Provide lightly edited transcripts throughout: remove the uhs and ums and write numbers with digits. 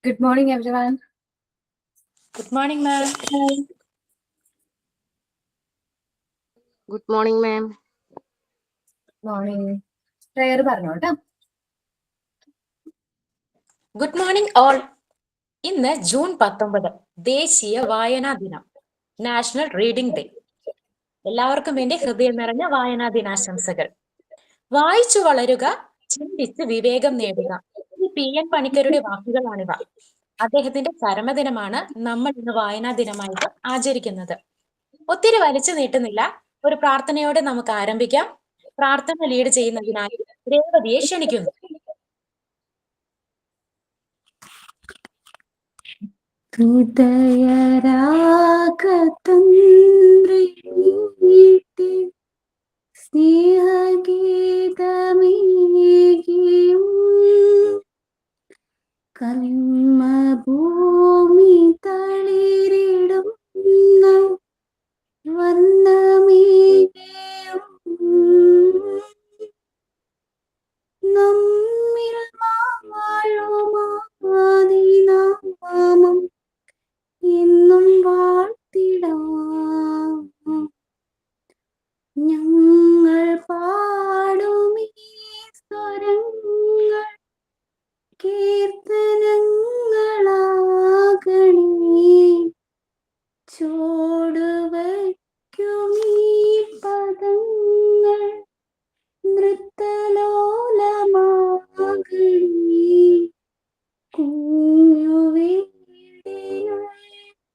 Good morning, everyone. Good morning, ma'am. Good morning, ma'am. Morning. Prayer പറഞ്ഞോ കേട്ടോ. Good morning, all. ഇന്ന് June 19 ദേശീയ വായനാ ദിനം, നാഷണൽ റീഡിംഗ് ഡേ. എല്ലാവർക്കും വേണ്ടി ഹൃദയം നിറഞ്ഞ വായനാ ദിനാശംസകൾ. വായിച്ചു വളരുക, ചിന്തിച്ച് വിവേകം നേടുക. ഈ PN പണിക്കരുടെ വാക്കുകളാണിവ. അദ്ദേഹത്തിന്റെ ചരമദിനമാണ് നമ്മൾ ഇന്ന് വായനാ ദിനമായിട്ട് ആചരിക്കുന്നത്. ഒത്തിരി വലിച്ചു നീട്ടുന്നില്ല, ഒരു പ്രാർത്ഥനയോടെ നമുക്ക് ആരംഭിക്കാം. പ്രാർത്ഥന ലീഡ് ചെയ്യുന്നതിനായി രേവതിയെ ക്ഷണിക്കുന്നു. ഹൃദയരാഗതന്ത്രി സ്നേഹഗീതമേകിയും കർമ്മഭൂമി തളിരിടുന്ന വർണ്ണമേകിയും നമ്മിൽ വാഴുമാതിനാമം എന്നും വാഴ്ത്തിടാം. ഞങ്ങൾ പാടുമീ സ്വരങ്ങൾ കീർത്തനങ്ങളാകണേ. ചുവടുവയ്ക്കുമീ പദങ്ങൾ നൃത്തലോലമാകണേ. കുഞ്ഞുവേദിയുടെ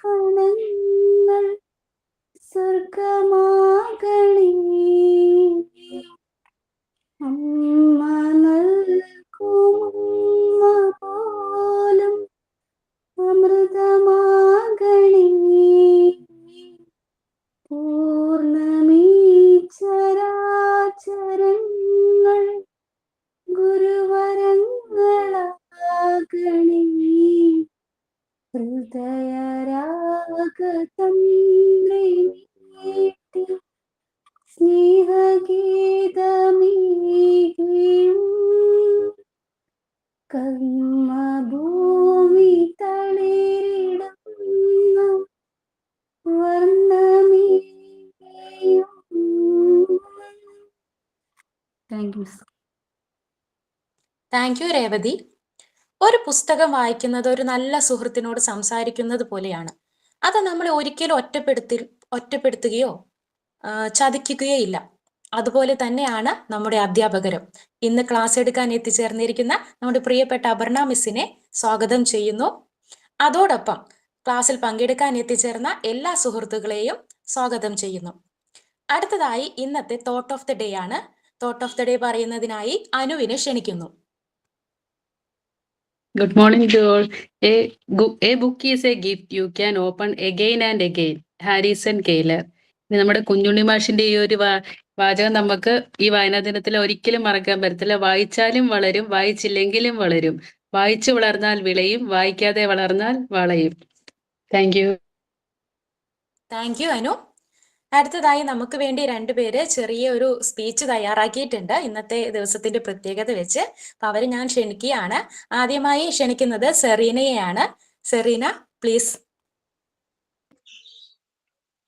കണങ്ങൾ സ്വർഗമാകണേ. അമ്മ നൽകുമമ്മ പോലും അമൃതമാകണേ. പൂർണ്ണമീ ചരാചരങ്ങൾ ഗുരുവരങ്ങളാകണേ. ഹൃദയരാഗതന്ത്രി നീട്ടി സ്നേഹഗീതമേകിയും കർമ്മഭൂമി തളിരിടുന്ന വർണ്ണമേകിയും. Thank you. Thank you Revathi. ഒരു പുസ്തകം വായിക്കുന്നത് ഒരു നല്ല സുഹൃത്തിനോട് സംസാരിക്കുന്നത് പോലെയാണ്. അത് നമ്മളെ ഒരിക്കലും ഒറ്റപ്പെടുത്തുകയോ ചതിക്കുകയോ ഇല്ല. അതുപോലെ തന്നെയാണ് നമ്മുടെ അധ്യാപകരും. ഇന്ന് ക്ലാസ് എടുക്കാൻ എത്തിച്ചേർന്നിരിക്കുന്ന നമ്മുടെ പ്രിയപ്പെട്ട അപർണ മിസ്സിനെ സ്വാഗതം ചെയ്യുന്നു. അതോടൊപ്പം ക്ലാസ്സിൽ പങ്കെടുക്കാൻ എത്തിച്ചേർന്ന എല്ലാ സുഹൃത്തുക്കളെയും സ്വാഗതം ചെയ്യുന്നു. അടുത്തതായി ഇന്നത്തെ തോട്ട് ഓഫ് ദി ഡേ ആണ്. തോട്ട് ഓഫ് ദി ഡേ പറയുന്നതിനായി അനുവിനെ ക്ഷണിക്കുന്നു. Good morning to all. A book is a gift you can open again and again. Harrison Kähler. നമ്മുടെ കുഞ്ഞുണ്ണി മാഷിന്റെ ഈ ഒരു വാചകം നമുക്ക് ഈ വായനാ ദിനത്തിൽ ഒരിക്കലും മറക്കാൻ പറ്റത്തില്ല. വായിച്ചാലും വളരും, വായിച്ചില്ലെങ്കിലും വളരും. വായിച്ചു വളർന്നാൽ വിളയും, വായിക്കാതെ വളർന്നാൽ വളയും. Thank you. Thank U Anu. അടുത്തതായി നമുക്ക് വേണ്ടി രണ്ടുപേര് ചെറിയ ഒരു സ്പീച്ച് തയ്യാറാക്കിയിട്ടുണ്ട് ഇന്നത്തെ ദിവസത്തിന്റെ പ്രത്യേകത വെച്ച്. അപ്പൊ അവരെ ഞാൻ ക്ഷണിക്കുകയാണ്. ആദ്യമായി ക്ഷണിക്കുന്നത് സെറീനയെയാണ്. Serena, please.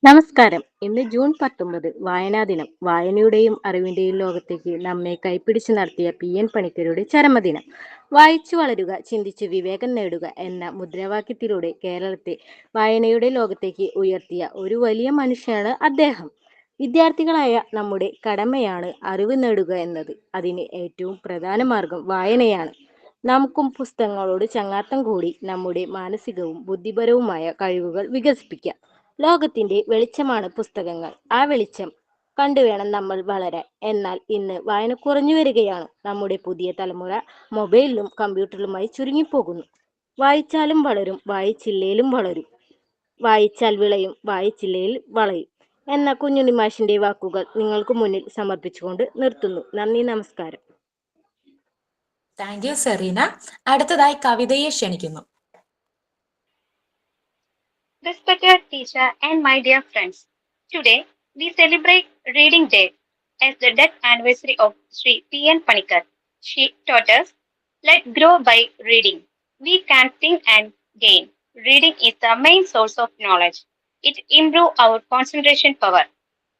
നമസ്കാരം. ഇന്ന് ജൂൺ 19 വായനാ ദിനം. വായനയുടെയും അറിവിന്റെയും ലോകത്തേക്ക് നമ്മെ കൈപ്പിടിച്ച് നടത്തിയ PN പണിക്കരുടെ ചരമദിനം. വായിച്ചു വളരുക, ചിന്തിച്ച് വിവേകം നേടുക എന്ന മുദ്രാവാക്യത്തിലൂടെ കേരളത്തെ വായനയുടെ ലോകത്തേക്ക് ഉയർത്തിയ ഒരു വലിയ മനുഷ്യനാണ് അദ്ദേഹം. വിദ്യാർത്ഥികളായ നമ്മുടെ കടമയാണ് അറിവ് നേടുക എന്നത്. അതിന് ഏറ്റവും പ്രധാന മാർഗം വായനയാണ്. നമുക്കും പുസ്തകങ്ങളോട് ചങ്ങാത്തം കൂടി നമ്മുടെ മാനസികവും ബുദ്ധിപരവുമായ കഴിവുകൾ വികസിപ്പിക്കാം. ലോകത്തിന്റെ വെളിച്ചമാണ് പുസ്തകങ്ങൾ. ആ വെളിച്ചം കണ്ടുവേണം നമ്മൾ വളരാൻ. എന്നാൽ ഇന്ന് വായന കുറഞ്ഞു വരികയാണ്. നമ്മുടെ പുതിയ തലമുറ മൊബൈലിലും കമ്പ്യൂട്ടറിലുമായി ചുരുങ്ങിപ്പോകുന്നു. വായിച്ചാലും വളരും, വായിച്ചില്ലേലും വളരും. വായിച്ചാൽ വിളയും, വായിച്ചില്ലേൽ വളയും എന്ന കുഞ്ഞുണ്ണി മാഷിന്റെ വാക്കുകൾ നിങ്ങൾക്ക് മുന്നിൽ സമർപ്പിച്ചുകൊണ്ട് നിർത്തുന്നു. നന്ദി, നമസ്കാരം. Thank you Serena. അടുത്തതായി കവിതയെ ക്ഷണിക്കുന്നു. Respected teacher and my dear friends, today we celebrate Reading Day as the death anniversary of Sri P.N. Panikkar. She taught us, let grow by reading. we can think and gain. Reading is the main source of knowledge. It improves our concentration power.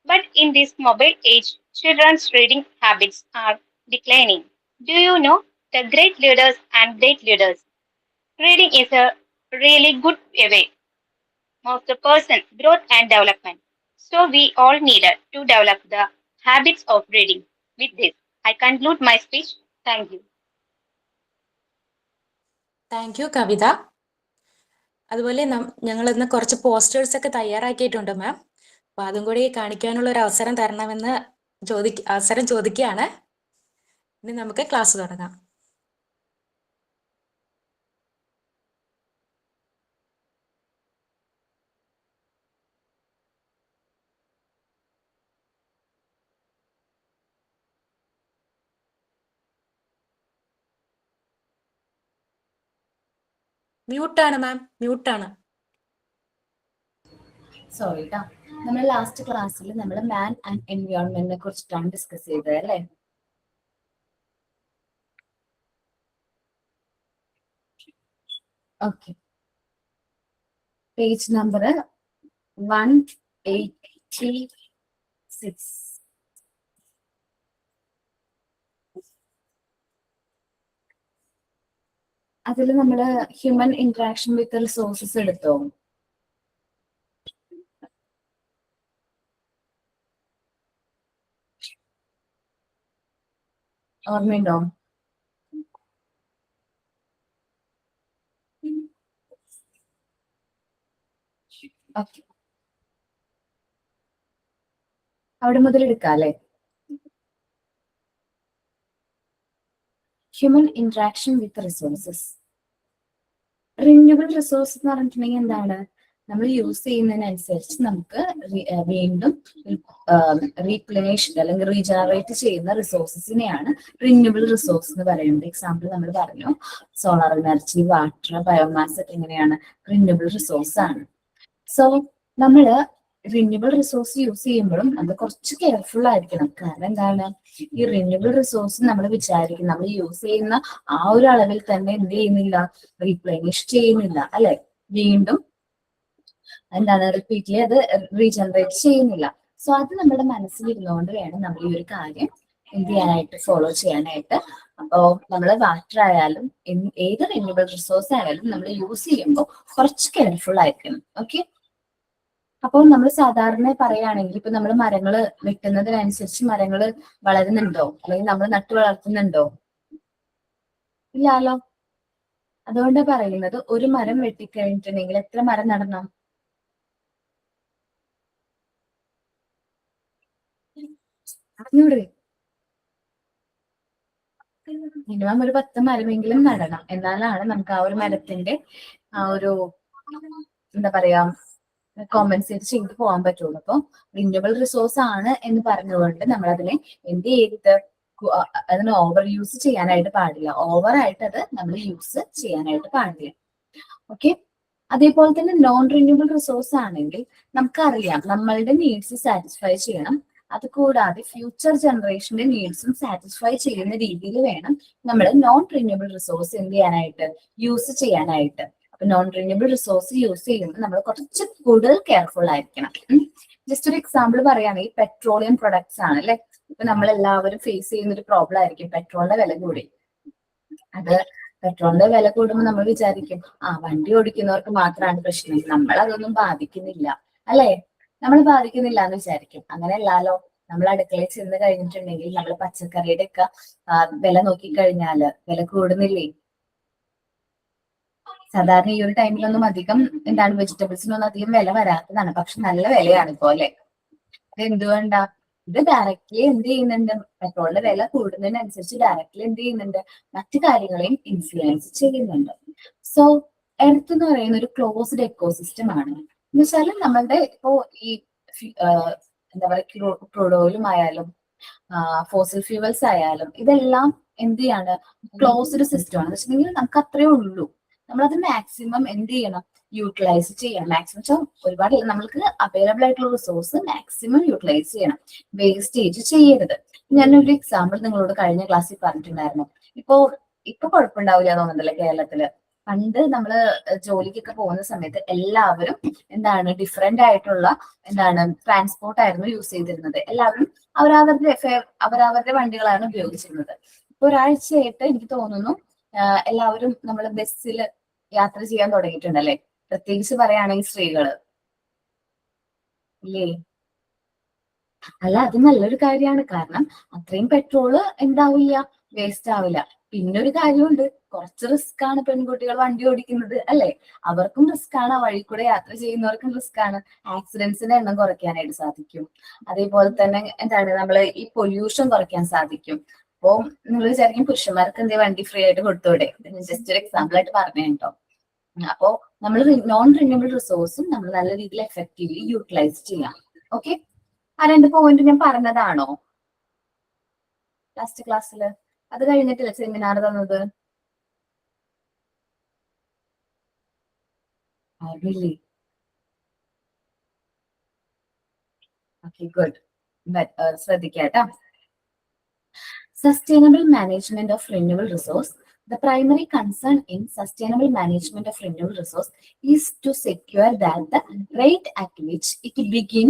But in this mobile age, children's reading habits are declining. Do you know the great leaders and great leaders? Reading is a really good way of the person growth and development. So we all needed to develop the habits of reading. With this, I conclude my speech. Thank you. Thank you Kavitha. അതുപോലെ ഞങ്ങൾ ഇന്ന് കുറച്ച് posters ഒക്കെ തയ്യാറാക്കിയിട്ടുണ്ട് മാം. അപ്പൊ അതും കൂടി കാണിക്കാനുള്ള ഒരു അവസരം തരണമെന്ന് അവസരം ചോദിക്കുകയാണ്. ഇനി നമുക്ക് ക്ലാസ് തുടങ്ങാം. മ്യൂട്ടാണ് മാം, മ്യൂട്ടാണ്. സോറി കേട്ടോ. നമ്മൾ ലാസ്റ്റ് ക്ലാസ്സിൽ നമ്മൾ മാൻ ആൻഡ് എൻവയോൺമെന്റിനെ കുറിച്ചിട്ടാണ് ഡിസ്കസ് ചെയ്തത് അല്ലേ? ഓക്കെ. Page number 186. അതിൽ നമ്മള് ഹ്യൂമൻ ഇന്ററാക്ഷൻ വിത്ത് റിസോഴ്സസ് എടുത്തോ? ഓർമ്മയുണ്ടോ? ഓക്കെ, അവിടെ മുതൽ എടുക്കാം അല്ലേ? ഹ്യൂമൻ ഇന്ററാക്ഷൻ വിത്ത് റിസോഴ്സസ്. റിന്യൂവബിൾ റിസോഴ്സ് എന്ന് പറഞ്ഞിട്ടുണ്ടെങ്കിൽ എന്താണ്? നമ്മൾ യൂസ് ചെയ്യുന്നതിനനുസരിച്ച് നമുക്ക് വീണ്ടും റീപ്ലേഷ് അല്ലെങ്കിൽ റീജനറേറ്റ് ചെയ്യുന്ന റിസോഴ്സസിനെയാണ് റിന്യൂവബിൾ റിസോഴ്സ് എന്ന് പറയുന്നത്. എക്സാമ്പിൾ നമ്മൾ പറഞ്ഞു, സോളാർ എനർജി, വാട്ടർ, ബയോമാസ് ഒക്കെ എങ്ങനെയാണ്? റിന്യൂവബിൾ റിസോഴ്സ് ആണ്. സോ നമ്മള് റിന്യൂവബിൾ റിസോഴ്സ് യൂസ് ചെയ്യുമ്പോഴും നമ്മൾ കുറച്ച് കെയർഫുൾ ആയിരിക്കണം. കാരണം എന്താണ്? ഈ റിന്യൂവബിൾ റിസോഴ്സ് നമ്മൾ വിചാരിക്കും നമ്മൾ യൂസ് ചെയ്യുന്ന ആ ഒരു അളവിൽ തന്നെ എന്ത് ചെയ്യുന്നില്ല, റീപ്ലേനിഷ് ചെയ്യുന്നില്ല അല്ലെ? വീണ്ടും എന്താണ്, റിപ്പീറ്റ്ലി അത് റീജനറേറ്റ് ചെയ്യുന്നില്ല. സോ അത് നമ്മുടെ മനസ്സിലിരുന്നുകൊണ്ട് വേണം നമ്മൾ ഈ ഒരു കാര്യം എന്ത് ചെയ്യാനായിട്ട്, ഫോളോ ചെയ്യാനായിട്ട്. അപ്പോ നമ്മൾ വാട്ടർ ആയാലും ഏത് റിന്യൂവബിൾ റിസോഴ്സ് ആയാലും നമ്മൾ യൂസ് ചെയ്യുമ്പോൾ കുറച്ച് കെയർഫുൾ ആയിരിക്കണം. ഓക്കെ. അപ്പോൾ നമ്മൾ സാധാരണ പറയുകയാണെങ്കിൽ ഇപ്പൊ നമ്മൾ മരങ്ങൾ വെട്ടുന്നതിനനുസരിച്ച് മരങ്ങൾ വളരുന്നുണ്ടോ, അല്ലെങ്കിൽ നമ്മൾ നട്ടു വളർത്തുന്നുണ്ടോ? ഇല്ലാലോ. അതുകൊണ്ട് പറയുന്നത് ഒരു മരം വെട്ടിക്കഴിഞ്ഞിട്ടുണ്ടെങ്കിൽ എത്ര മരം നടണം? മിനിമം ഒരു 10 മരമെങ്കിലും നടണം. എന്നാലാണ് നമുക്ക് ആ ഒരു മരത്തിന്റെ ആ ഒരു എന്താ പറയാ കോമ്പൻസേറ്റ് ചെയ്ത് പോകാൻ പറ്റുള്ളൂ. അപ്പൊ റിന്യൂവബിൾ റിസോഴ്സ് ആണ് എന്ന് പറഞ്ഞുകൊണ്ട് നമ്മൾ അതിനെ എന്ത് ചെയ്തിട്ട് അതിന് ഓവർ യൂസ് ചെയ്യാനായിട്ട് പാടില്ല. ഓവറായിട്ട് അത് നമ്മൾ യൂസ് ചെയ്യാനായിട്ട് പാടില്ല. ഓക്കെ. അതേപോലെ തന്നെ നോൺ റിന്യൂവബിൾ റിസോഴ്സ് ആണെങ്കിൽ നമുക്കറിയാം നമ്മളുടെ നീഡ്സ് സാറ്റിസ്ഫൈ ചെയ്യണം. അത് കൂടാതെ ഫ്യൂച്ചർ ജനറേഷന്റെ നീഡ്സും സാറ്റിസ്ഫൈ ചെയ്യുന്ന രീതിയിൽ വേണം നമ്മൾ നോൺ റിന്യൂവബിൾ റിസോഴ്സ് എന്ത് ചെയ്യാനായിട്ട്, യൂസ് ചെയ്യാനായിട്ട്. അപ്പൊ നോൺ റിന്യൂവബിൾ റിസോഴ്സ് യൂസ് ചെയ്യുമ്പോൾ നമ്മൾ കുറച്ച് കൂടുതൽ കെയർഫുൾ ആയിരിക്കണം. ജസ്റ്റ് ഒരു എക്സാമ്പിൾ പറയുകയാണെങ്കിൽ പെട്രോളിയം പ്രൊഡക്ട്സ് ആണ് അല്ലെ? ഇപ്പൊ നമ്മൾ എല്ലാവരും ഫേസ് ചെയ്യുന്ന ഒരു പ്രോബ്ലം ആയിരിക്കും പെട്രോളിന്റെ വില കൂടി. അത് പെട്രോളിന്റെ വില കൂടുമ്പോൾ നമ്മൾ വിചാരിക്കും വണ്ടി ഓടിക്കുന്നവർക്ക് മാത്രമാണ് പ്രശ്നം, നമ്മൾ അതൊന്നും ബാധിക്കുന്നില്ല അല്ലെ? നമ്മൾ ബാധിക്കുന്നില്ല എന്ന് വിചാരിക്കും. അങ്ങനെ അല്ലാലോ. നമ്മൾ അടുക്കളയിൽ ചെന്ന് കഴിഞ്ഞിട്ടുണ്ടെങ്കിൽ നമ്മൾ പച്ചക്കറിയുടെ ഒക്കെ വില നോക്കിക്കഴിഞ്ഞാല് വില കൂടുന്നില്ലേ? സാധാരണ ഈ ഒരു ടൈമിലൊന്നും അധികം എന്താണ് വെജിറ്റബിൾസിനൊന്നും അധികം വില വരാത്തതാണ്. പക്ഷെ നല്ല വിലയാണ് ഇപ്പോ അല്ലെ? ഇത് എന്തുകൊണ്ടാ? ഇത് ഡയറക്റ്റ്ലി എന്ത് ചെയ്യുന്നുണ്ട്? പെട്രോളിന്റെ വില കൂടുന്നതിനനുസരിച്ച് ഡയറക്റ്റ്ലി എന്ത് ചെയ്യുന്നുണ്ട്? മറ്റു കാര്യങ്ങളെയും ഇൻഫ്ലുവൻസ് ചെയ്യുന്നുണ്ട്. സോ എർത്ത് എന്ന് പറയുന്ന ഒരു ക്ലോസ്ഡ് എക്കോസിസ്റ്റം ആണ്. എന്ന് വെച്ചാൽ നമ്മളുടെ ഇപ്പോ ഈ എന്താ പറയുക ക്രൂഡ് ഓയിലും ആയാലും ഫോസിൽ ഫ്യൂവൽസ് ആയാലും ഇതെല്ലാം എന്ത് ചെയ്യാണ്? ക്ലോസ്ഡ് സിസ്റ്റം ആണ്. എന്ന് വെച്ചിട്ടുണ്ടെങ്കിൽ നമുക്ക് അത്രേ ഉള്ളൂ. നമ്മളത് മാക്സിമം എന്ത് ചെയ്യണം? യൂട്ടിലൈസ് ചെയ്യണം. മാക്സിമം വെച്ചാൽ ഒരുപാട് നമ്മൾക്ക് അവൈലബിൾ ആയിട്ടുള്ള റിസോഴ്സ് മാക്സിമം യൂട്ടിലൈസ് ചെയ്യണം. വേസ്റ്റേജ് ചെയ്യരുത്. ഞാനൊരു എക്സാമ്പിൾ നിങ്ങളോട് കഴിഞ്ഞ ക്ലാസ്സിൽ പറഞ്ഞിട്ടുണ്ടായിരുന്നു. ഇപ്പൊ കുഴപ്പമുണ്ടാവില്ല തോന്നുന്നുണ്ടല്ലേ കേരളത്തില്? പണ്ട് നമ്മള് ജോലിക്കൊക്കെ പോകുന്ന സമയത്ത് എല്ലാവരും എന്താണ് ഡിഫറെന്റ് ആയിട്ടുള്ള എന്താണ് ട്രാൻസ്പോർട്ട് ആയിരുന്നു യൂസ് ചെയ്തിരുന്നത്. എല്ലാവരും അവരവരുടെ വണ്ടികളാണ് ഉപയോഗിച്ചിരുന്നത്. ഇപ്പൊ ഒരാഴ്ചയായിട്ട് എനിക്ക് തോന്നുന്നു എല്ലാവരും നമ്മൾ ബസ്സിൽ യാത്ര ചെയ്യാൻ തുടങ്ങിയിട്ടുണ്ടല്ലേ, പ്രത്യേകിച്ച് പറയുകയാണെങ്കിൽ സ്ത്രീകള് ഇല്ലേ? അല്ല, അത് നല്ലൊരു കാര്യമാണ്. കാരണം അത്രയും പെട്രോള് എന്താവില്ല, വേസ്റ്റ് ആവില്ല. പിന്നെ ഒരു കാര്യമുണ്ട്, കുറച്ച് റിസ്ക് ആണ് പെൺകുട്ടികൾ വണ്ടി ഓടിക്കുന്നത് അല്ലെ? അവർക്കും റിസ്ക് ആണ്, ആ വഴി കൂടെ യാത്ര ചെയ്യുന്നവർക്കും റിസ്ക് ആണ്. ആക്സിഡൻസിന്റെ എണ്ണം കുറയ്ക്കാനായിട്ട് സാധിക്കും. അതേപോലെ തന്നെ എന്താണ് നമ്മള് ഈ പൊല്യൂഷൻ കുറയ്ക്കാൻ സാധിക്കും. അപ്പോ നിങ്ങൾ വിചാരിക്കും പുരുഷന്മാർക്ക് എന്തേ വണ്ടി ഫ്രീ ആയിട്ട് കൊടുത്തൂടെ? ജസ്റ്റ് ഒരു എക്സാമ്പിൾ ആയിട്ട് പറഞ്ഞു കേട്ടോ. അപ്പോ നമ്മൾ നോൺ റിന്യൂവബിൾ റിസോഴ്സും നമ്മൾ നല്ല രീതിയിൽ എഫക്റ്റീവ്ലി യൂട്ടിലൈസ് ചെയ്യാം. ഓക്കെ, ആ 2 പോയിന്റ് ഞാൻ പറഞ്ഞതാണോ ലാസ്റ്റ് ക്ലാസ്സിൽ? അത് കഴിഞ്ഞിട്ടില്ല സെമിനാർ തന്നത്? അറിയില്ലേ? Okay, good. ശ്രദ്ധിക്കാട്ടോ. Sustainable management of renewable resource. The primary concern in sustainable management of renewable resource is to secure that the rate at which it begin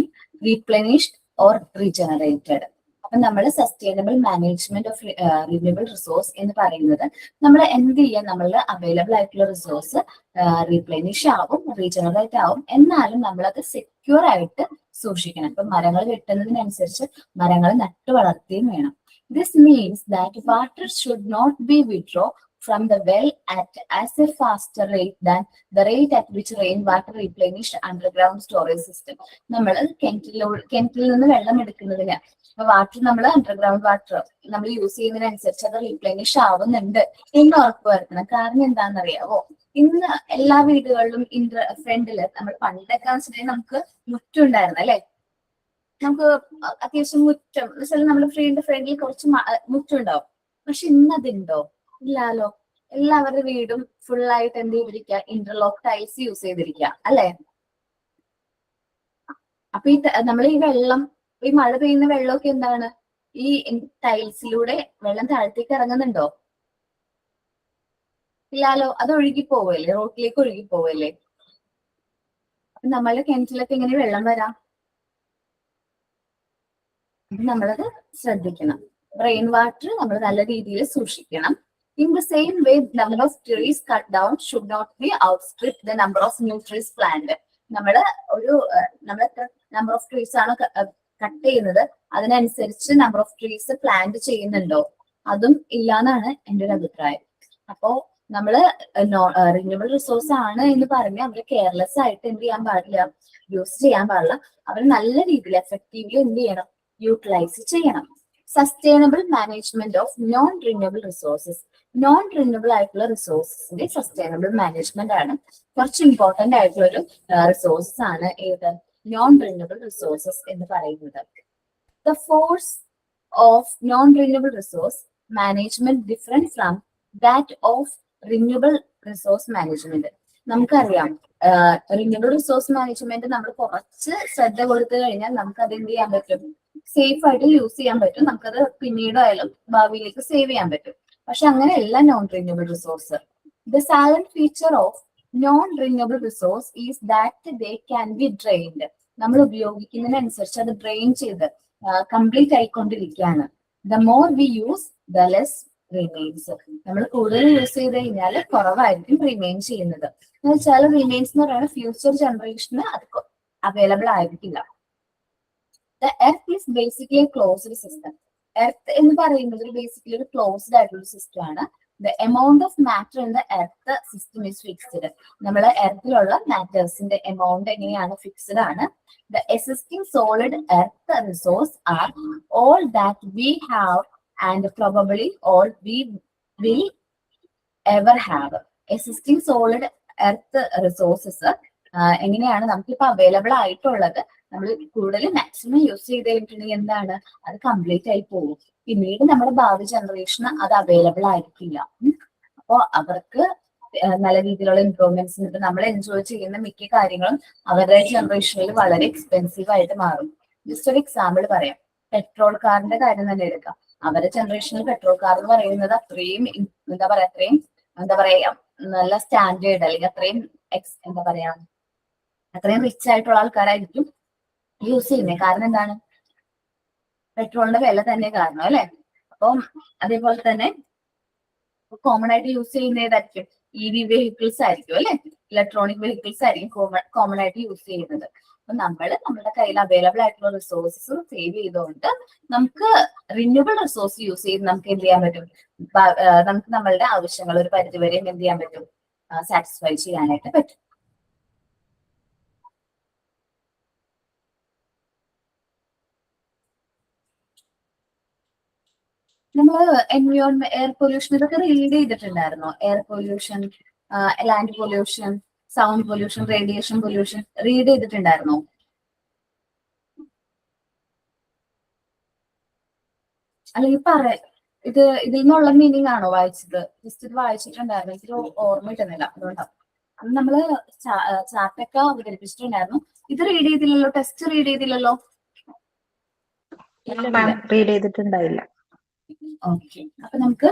replenished or regenerated. അപ്പൊ നമ്മൾ sustainable management of renewable resource എന്ന് പറയുന്നത് നമ്മൾ എന്ത് ചെയ്യാൻ, നമ്മളുടെ available ആയിട്ടുള്ള resource റീപ്ലെനിഷ് ആവും, റീജനറേറ്റ് ആവും, എന്നാലും നമ്മളത് സെക്യൂർ ആയിട്ട് സൂക്ഷിക്കണം. ഇപ്പൊ മരങ്ങൾ വെട്ടുന്നതിനനുസരിച്ച് മരങ്ങൾ നട്ടു വളർത്തുകയും വേണം. This means that water should not be withdrawn from the well at as a faster rate than the rate at which rainwater replenished underground storage system. നമ്മൾ കിണറ്റിൽ നിന്ന് വെള്ളം എടുക്കുന്നതിന് വാട്ടർ നമ്മൾ അണ്ടർഗ്രൗണ്ട് വാട്ടർ നമ്മൾ യൂസ് ചെയ്യുന്നതിനനുസരിച്ച് അത് റീപ്ലെനിഷ് ആവുന്നുണ്ട് എന്ന് ഉറപ്പുവരുത്തണം. കാരണം എന്താണെന്നറിയാവോ? ഇന്ന് എല്ലാ വീടുകളിലും ഫ്രണ്ടില് നമ്മൾ പണ്ടൊക്കെ വെച്ചിട്ടുണ്ടെങ്കിൽ നമുക്ക് മുറ്റുണ്ടായിരുന്നു അല്ലെ? നമുക്ക് അത്യാവശ്യം മുറ്റം വെച്ചാൽ നമ്മുടെ ഫ്രണ്ടിൽ കുറച്ച് മുറ്റുണ്ടാവും. പക്ഷെ ഇന്ന് അതുണ്ടോ? ഇല്ലാലോ. എല്ലാവരുടെ വീടും ഫുൾ ആയിട്ട് എന്ത് ചെയ്തിരിക്കുക, ഇന്റർലോക്ക് ടൈൽസ് യൂസ് ചെയ്തിരിക്കുക അല്ലെ? അപ്പൊ നമ്മൾ ഈ വെള്ളം, ഈ മഴ പെയ്യുന്ന വെള്ളമൊക്കെ എന്താണ്, ഈ ടൈൽസിലൂടെ വെള്ളം താഴത്തേക്ക് ഇറങ്ങുന്നുണ്ടോ? ഇല്ലാലോ. അത് ഒഴുകി പോവല്ലേ, റോട്ടിലേക്ക് ഒഴുകി പോവല്ലേ? അപ്പൊ നമ്മളുടെ കിണറ്റിലൊക്കെ എങ്ങനെ വെള്ളം വരാം? നമ്മളത് ശ്രദ്ധിക്കണം. റെയിൻ വാട്ടർ നമ്മൾ നല്ല രീതിയിൽ സൂക്ഷിക്കണം. In the same way, number of trees cut down should not be outstrip the number of new trees planted. നമ്മൾ എത്ര നമ്പർ ഓഫ് ട്രീസ് ആണ് കട്ട് ചെയ്യുന്നത്, അതിനനുസരിച്ച് നമ്പർ ഓഫ് ട്രീസ് പ്ലാന്റ് ചെയ്യുന്നുണ്ടോ? അതും ഇല്ലാന്നാണ് എൻ്റെ ഒരു അഭിപ്രായം. അപ്പോ നമ്മള് റിന്യൂവബിൾ റിസോഴ്സ് ആണ് എന്ന് പറഞ്ഞ് അവര് കെയർലെസ് ആയിട്ട് എന്ത് ചെയ്യാൻ പാടില്ല, യൂസ് ചെയ്യാൻ പാടില്ല. അവർ നല്ല രീതിയിൽ എഫക്റ്റീവ്ലി എന്ത് ചെയ്യണം, യൂട്ടിലൈസ് ചെയ്യണം. Sustainable management of non renewable resources. Non renewable ആയിട്ടുള്ള റിസോഴ്സസിന്റെ സസ്റ്റൈനബിൾ മാനേജ്മെന്റ് ആണ് കുറച്ച് ഇമ്പോർട്ടന്റ് ആയിട്ടുള്ള ഒരു റിസോഴ്സസ് ആണ് ഏത് നോൺ റിന്യൂവബിൾ റിസോഴ്സസ് എന്ന് പറയുന്നത്. The force of non renewable resource management different from that of renewable resource management. നമുക്കറിയാം റിന്യൂവബിൾ റിസോഴ്സ് മാനേജ്മെന്റ് നമ്മൾ കുറച്ച് ശ്രദ്ധ കൊടുത്തു കഴിഞ്ഞാൽ നമുക്ക് അത് എന്ത് ചെയ്യാൻ പറ്റും, സേഫ് ആയിട്ട് യൂസ് ചെയ്യാൻ പറ്റും. നമുക്കത് പിന്നീടായാലും ഭാവിയിലേക്ക് സേവ് ചെയ്യാൻ പറ്റും. പക്ഷെ അങ്ങനെയല്ല non renewable resource. The salient feature of non renewable resource is that they can be drained. നമ്മൾ ഉപയോഗിക്കുന്നതിനനുസരിച്ച് അത് ഡ്രെയിൻ ചെയ്ത് കംപ്ലീറ്റ് ആയിക്കൊണ്ടിരിക്കുകയാണ്. The more we use the less remains. നമ്മൾ കൂടുതൽ യൂസ് ചെയ്ത് കഴിഞ്ഞാൽ കുറവായിരിക്കും റിമെയിൻ ചെയ്യുന്നത്. എന്ന് വെച്ചാൽ റിമെയിൻസ് എന്ന് പറയുന്നത് ഫ്യൂച്ചർ ജനറേഷന് അത് അവൈലബിൾ ആയിരിക്കില്ല. The earth is basically A closed system. Earth എന്ന് പറയുന്നത് ബേസിക്കലി ഒരു ക്ലോസ്ഡ് ആയിട്ടുള്ള സിസ്റ്റം ആണ്. The amount of matter in the earth system is fixed. നമ്മളെ എർത്തിലുള്ള മാറ്റേഴ്സിന്റെ എമൗണ്ട് എങ്ങനെയാണ്, ഫിക്സ്ഡ് ആണ്. The existing solid earth resource are all that we have and probably all we will ever have. Existing solid earth resources എങ്ങനെയാണ് നമുക്കിപ്പോ available ആയിട്ടുള്ളത്, നമ്മൾ കൂടുതൽ maximum use ചെയ്ത് കഴിഞ്ഞിട്ടുണ്ടെങ്കിൽ എന്താണ്, അത് കംപ്ലീറ്റ് ആയി പോകും. പിന്നീട് നമ്മുടെ ഭാവി ജനറേഷന് അത് അവൈലബിൾ ആയിരിക്കില്ല. അപ്പോ അവർക്ക് നല്ല രീതിയിലുള്ള ഇംപ്രൂവ്മെന്റ്സ് ഇപ്പൊ നമ്മൾ എൻജോയ് ചെയ്യുന്ന മിക്ക കാര്യങ്ങളും അവരുടെ ജനറേഷനിൽ വളരെ എക്സ്പെൻസീവ് ആയിട്ട് മാറും. ജസ്റ്റ് ഒരു എക്സാമ്പിൾ പറയാം, പെട്രോൾ കാറിന്റെ കാര്യം തന്നെ എടുക്കാം. അവരുടെ ജനറേഷനിൽ പെട്രോൾ കാർ എന്ന് പറയുന്നത് അത്രയും എന്താ പറയാ നല്ല സ്റ്റാൻഡേർഡ് അല്ലെങ്കിൽ അത്രയും എന്താ പറയാ അത്രയും റിച്ച് ആയിട്ടുള്ള ആൾക്കാരായിരിക്കും യൂസ് ചെയ്യുന്നത്. കാരണം എന്താണ്, പെട്രോളിന്റെ വില തന്നെ കാരണം അല്ലെ. അപ്പം അതേപോലെ തന്നെ കോമൺ ആയിട്ട് യൂസ് ചെയ്യുന്ന ഏതായിരിക്കും, EV വെഹിക്കിൾസ് ആയിരിക്കും അല്ലെ, ഇലക്ട്രോണിക് വെഹിക്കിൾസ് ആയിരിക്കും കോമൺ ആയിട്ട് യൂസ് ചെയ്യുന്നത്. അപ്പൊ നമ്മുടെ കയ്യിൽ അവൈലബിൾ ആയിട്ടുള്ള റിസോഴ്സസ് സേവ് ചെയ്തുകൊണ്ട് നമുക്ക് റിന്യൂവബിൾ റിസോഴ്സ് യൂസ് ചെയ്ത് നമുക്ക് എന്ത് ചെയ്യാൻ പറ്റും, നമുക്ക് നമ്മളുടെ ആവശ്യങ്ങൾ ഒരു പരിധിവരെയും എന്ത് ചെയ്യാൻ പറ്റും, സാറ്റിസ്ഫൈ ചെയ്യാനായിട്ട് പറ്റും. നമ്മൾ എൻവയോൺമെന്റ്, എയർ പൊല്യൂഷൻ ഇതൊക്കെ റീഡ് ചെയ്തിട്ടുണ്ടായിരുന്നോ? Air pollution, land pollution, sound pollution, radiation pollution read ചെയ്തിട്ടുണ്ടായിരുന്നോ? അല്ലെങ്കിൽ ഇതിൽ നിന്നുള്ള മീനിങ് ആണോ വായിച്ചത്? ജസ്റ്റ് ഇത് വായിച്ചിട്ടുണ്ടായിരുന്നു, എനിക്ക് ഓർമ്മ കിട്ടുന്നില്ല, അതുകൊണ്ടാണ്. അന്ന് നമ്മള് ചാർട്ടൊക്കെ അവതരിപ്പിച്ചിട്ടുണ്ടായിരുന്നു. ഇത് റീഡ് ചെയ്തില്ലല്ലോ, ടെസ്റ്റ് റീഡ് ചെയ്തില്ലല്ലോ. റീഡ് ചെയ്തിട്ടുണ്ടായില്ല. ഓക്കെ, അപ്പൊ നമുക്ക്